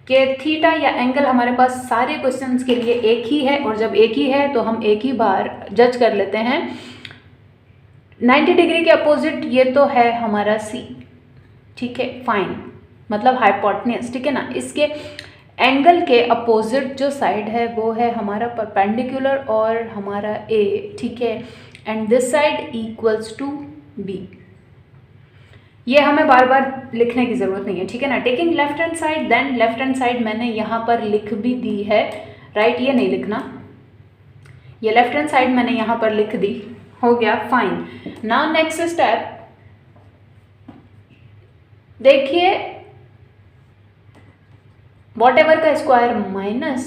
कि थीटा या एंगल हमारे पास सारे क्वेश्चंस के लिए एक ही है, और जब एक ही है तो हम एक ही बार जज कर लेते हैं। 90 डिग्री के अपोजिट ये तो है हमारा सी, ठीक है, फाइन, मतलब हाइपोटेन्यूज, ठीक है ना। इसके एंगल के अपोजिट जो साइड है वो है हमारा परपेंडिकुलर और हमारा ए, ठीक है, and this side equals to B. ये हमें बार बार लिखने की ज़रूरत नहीं है, ठीक है ना। Taking left hand side, then left hand side मैंने यहाँ पर लिख भी दी है, राइट, ये नहीं लिखना, ये लेफ्ट हैंड साइड मैंने यहाँ पर लिख दी, हो गया, फाइन। नाउ नेक्स्ट स्टेप देखिए, वॉट एवर का स्क्वायर माइनस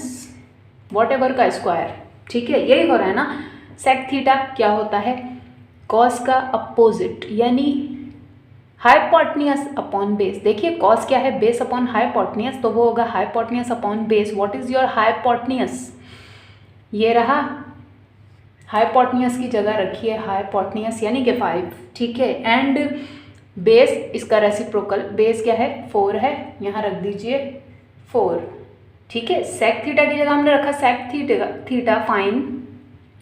वॉट एवर का स्क्वायर, ठीक है, यही हो रहा है ना। सेक थीटा क्या होता है, कॉस का अपोजिट यानी हाइपोटेन्यूज अपॉन बेस। देखिए कॉस क्या है, बेस अपॉन हाइपोटेन्यूज, तो वो होगा hypotenuse upon base. What is your hypotenuse, ये रहा, हाइपोटेन्यूज की जगह रखिए हाइपोटेन्यूज यानी कि 5, ठीक है, एंड बेस इसका रेसिप्रोकल, बेस क्या है 4 है, यहाँ रख दीजिए 4, ठीक है। सेक थीटा की जगह हमने रखा सेक थीटा, फाइन,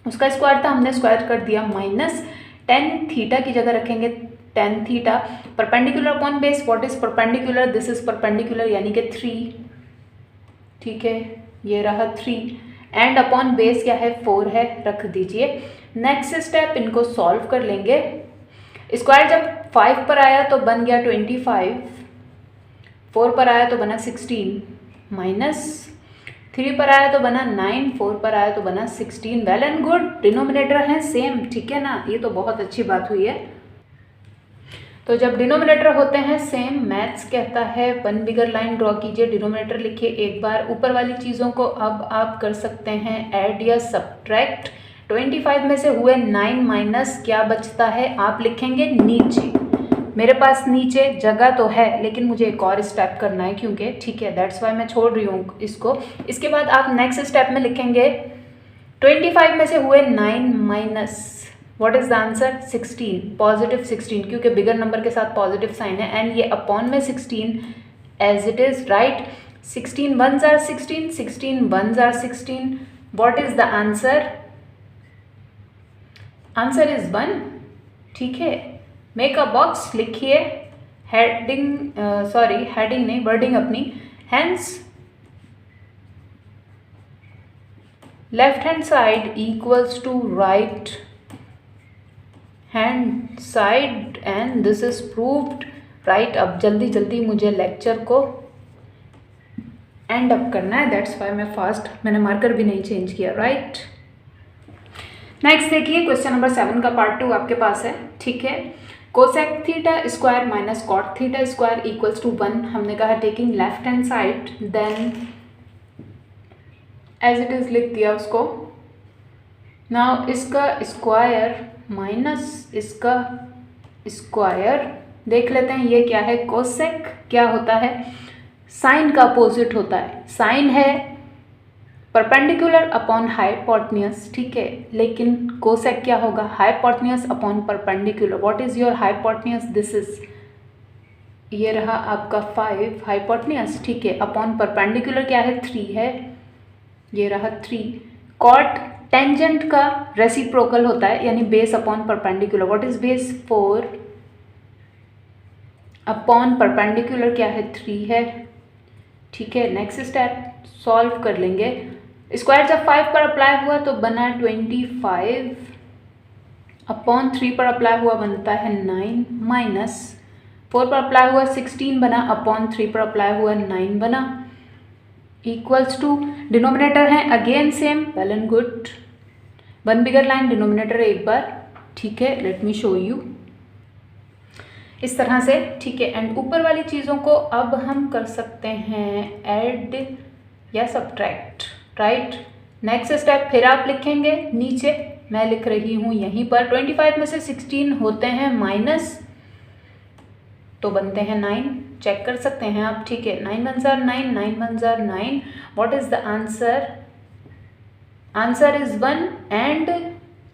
उसका स्क्वायर था हमने स्क्वायर कर दिया, माइनस टेन थीटा की जगह रखेंगे tan theta. Perpendicular upon base, what is perpendicular, this is perpendicular यानी कि 3, ठीक है, ये रहा 3, एंड अपॉन बेस क्या है 4 है, रख दीजिए। नेक्स्ट स्टेप इनको सॉल्व कर लेंगे। स्क्वायर जब 5 पर आया तो बन गया 25, 4 पर आया तो बना 16, माइनस 3 पर आया तो बना 9, 4 पर आया तो बना 16। वेल एंड गुड, डिनोमिनेटर है सेम, ठीक है ना, ये तो बहुत अच्छी बात हुई है। तो जब डिनोमिनेटर होते हैं सेम, मैथ्स कहता है वन बिगर लाइन ड्रॉ कीजिए, डिनोमिनेटर लिखिए एक बार, ऊपर वाली चीज़ों को अब आप कर सकते हैं ऐड या सब्ट्रैक्ट। 25 में से हुए 9 माइनस क्या बचता है, आप लिखेंगे नीचे। मेरे पास नीचे जगह तो है लेकिन मुझे एक और स्टेप करना है क्योंकि, ठीक है, दैट्स वाई मैं छोड़ रही हूँ इसको। इसके बाद आप नेक्स्ट स्टेप में लिखेंगे 25 में से हुए 9 minus what is the answer 16, positive 16, क्योंकि बिगर नंबर के साथ पॉजिटिव साइन है, एंड ये अपॉन में 16 as it is, right. 16 1s are 16, 16 1s are 16, what is the answer, answer is 1, ठीक है। मेक अ बॉक्स लिखिए, हेडिंग हेडिंग नहीं, वर्डिंग अपनी, hence left hand side equals to right hand side, and this is proved, right. अब जल्दी जल्दी मुझे लेक्चर को एंड अप करना है, दैट्स वाई मैं फास्ट, मैंने मार्कर भी नहीं चेंज किया, राइट। नेक्स्ट देखिए क्वेश्चन नंबर 7 का पार्ट 2 आपके पास है, ठीक है। Cosec theta square minus cot theta square equals to 1, हमने कहा taking left hand side, then as it is लिख दिया उसको। नाउ इसका स्क्वायर माइनस इसका स्क्वायर। देख लेते हैं ये क्या है, कोसेक क्या होता है, साइन का अपोजिट होता है। साइन है परपेंडिकुलर अपॉन हाइपोटेन्यूज, ठीक है, लेकिन कोसेक क्या होगा, hypotenuse upon perpendicular. What is your hypotenuse, this is, ये रहा आपका 5 हाइपोटेन्यूज, ठीक है, अपॉन परपेंडिकुलर क्या है, 3 है, ये रहा 3। कॉट टेंजेंट का रेसिप्रोकल होता है, यानी base upon perpendicular. What is base, 4 upon perpendicular क्या है, 3 है, ठीक है। नेक्स्ट स्टेप सॉल्व कर लेंगे। स्क्वायर जब 5 पर अप्लाई हुआ तो बना 25 अपॉन 3 पर अप्लाई हुआ बनता है 9 माइनस 4 पर अप्लाई हुआ 16 बना अपॉन 3 पर अप्लाई हुआ 9 बना इक्वल्स टू, डिनोमिनेटर है again same, well and good, one bigger line denominator एक बार, ठीक है। लेट मी शो यू इस तरह से, ठीक है। एंड ऊपर वाली चीज़ों को अब हम कर सकते हैं ऐड या सब्ट्रैक्ट, राइट। नेक्स्ट स्टेप फिर आप लिखेंगे नीचे, मैं लिख रही हूँ यहीं पर, 25 में से 16 होते हैं माइनस तो बनते हैं 9, चेक कर सकते हैं आप, ठीक है। 9 1 jar 9, 9 1 jar 9, what is the answer, answer is 1 and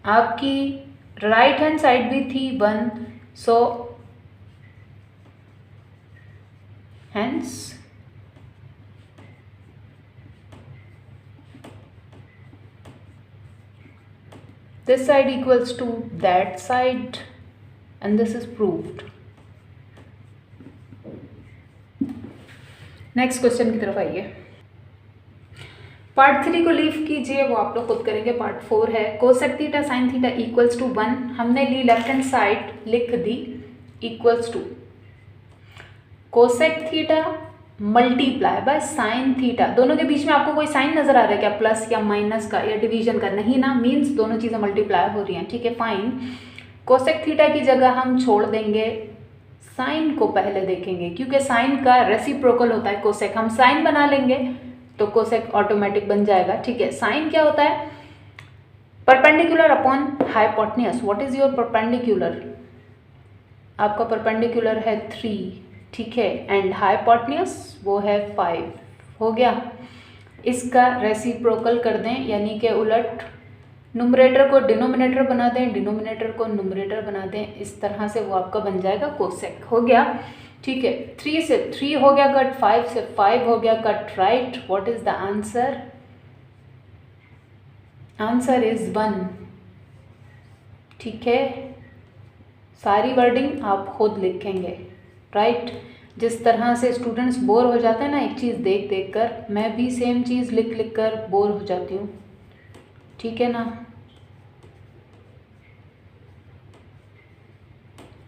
आपकी राइट हैंड साइड भी थी 1, सो hence this side equals to that side and this is proved. Next question की तरफ आइए। पार्ट 3 को लीव कीजिए, वो आप लोग खुद करेंगे। पार्ट 4 है cosec theta sine theta equals to 1, हमने ली लेफ्ट हैंड साइड लिख दी equals to cosec theta multiply by sine theta. दोनों के बीच में आपको कोई साइन नजर आ रहा है क्या, प्लस या माइनस का या डिवीजन का, नहीं ना, मीन्स दोनों चीज़ें मल्टीप्लाई हो रही हैं, ठीक है, फाइन। कोसेक थीटा की जगह हम छोड़ देंगे साइन को, पहले देखेंगे क्योंकि साइन का रेसिप्रोकल होता है कोसेक, हम साइन बना लेंगे तो कोसेक ऑटोमेटिक बन जाएगा, ठीक है। साइन क्या होता है, perpendicular upon hypotenuse. What is your perpendicular, आपका परपेंडिकुलर है 3, ठीक है, एंड हाइपोटेन्यूज वो है 5, हो गया। इसका रेसिप्रोकल कर दें, यानी कि उलट, नुमरेटर को डिनोमिनेटर बना दें, डिनोमिनेटर को नुमरेटर बना दें, इस तरह से वो आपका बन जाएगा कोसेक, हो गया, ठीक है। 3 से 3 हो गया कट, 5 से 5 हो गया cut, right. What is the answer, answer is 1, ठीक है। सारी वर्डिंग आप खुद लिखेंगे, राइट। जिस तरह से स्टूडेंट्स बोर हो जाते हैं ना एक चीज़ देख देख कर, मैं भी सेम चीज़ लिख लिख कर बोर हो जाती हूँ, ठीक है ना।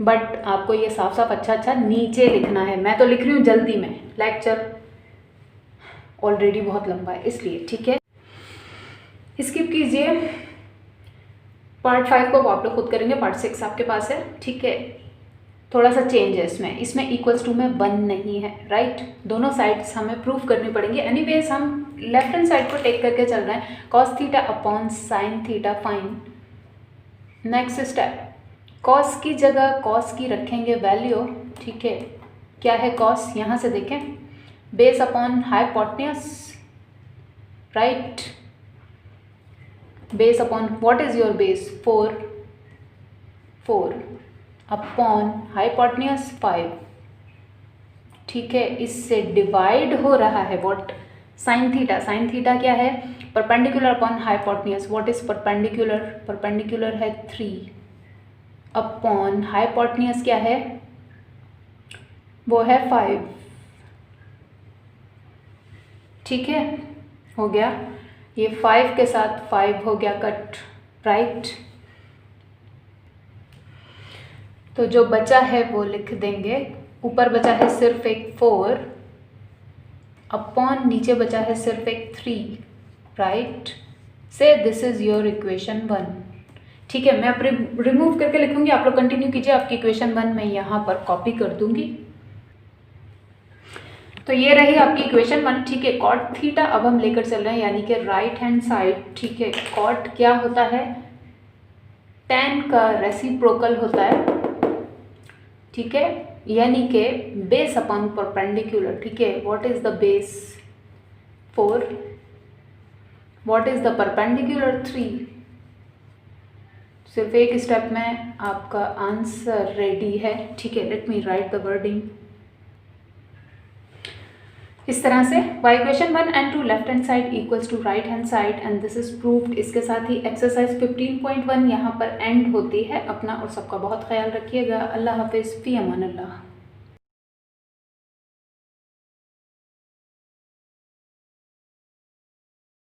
बट आपको ये साफ साफ अच्छा अच्छा नीचे लिखना है, मैं तो लिख रही हूँ जल्दी में, लेक्चर ऑलरेडी बहुत लंबा है इसलिए, ठीक है। स्किप कीजिए, पार्ट 5 को आप लोग खुद करेंगे, पार्ट 6 आपके पास है, ठीक है। थोड़ा सा चेंज है इसमें इक्वल्स टू में 1 नहीं है, राइट। दोनों साइड्स हमें प्रूव करनी पड़ेंगी। एनीवेज हम लेफ्ट हैंड साइड को टेक करके चल रहे हैं, cos theta upon sine theta, fine. Next step, cos की जगह कॉस की रखेंगे वैल्यू, ठीक है। क्या है कॉस, यहाँ से देखें, base upon hypotenuse, right, base upon, what is your base, 4 upon hypotenuse 5, ठीक है। इससे डिवाइड हो रहा है what, sine theta. Sine theta क्या है, perpendicular upon hypotenuse. What is perpendicular, perpendicular है 3 अपॉन हाइपोटेन्यूज क्या है, वो है 5, ठीक है, हो गया। ये 5 के साथ 5 हो गया कट, राइट। तो जो बचा है वो लिख देंगे, ऊपर बचा है सिर्फ एक 4 अपॉन नीचे बचा है सिर्फ एक 3, राइट। से दिस इज योर इक्वेशन 1, ठीक है। मैं अब रिमूव करके लिखूंगी, आप लोग कंटिन्यू कीजिए। आपकी इक्वेशन 1 मैं यहाँ पर कॉपी कर दूंगी। तो ये रही आपकी इक्वेशन 1, ठीक है। कॉट थीटा अब हम लेकर चल रहे हैं, यानी कि राइट हैंड साइड, ठीक है। कॉट क्या होता है, tan का रेसिप्रोकल होता है, ठीक है, यानी कि बेस अपॉन परपेंडिकुलर, ठीक है। What is the base 4, what is the perpendicular 3। सिर्फ एक स्टेप में आपका आंसर रेडी है, ठीक है। Let me write the wording इस तरह से। y equation 1 and 2 left hand side equals to right hand side and this is proved. इसके साथ ही एक्सरसाइज 15.1 यहाँ पर एंड होती है। अपना और सबका बहुत ख्याल रखिएगा। अल्लाह हाफिज़, फ़ी अमान अल्लाह।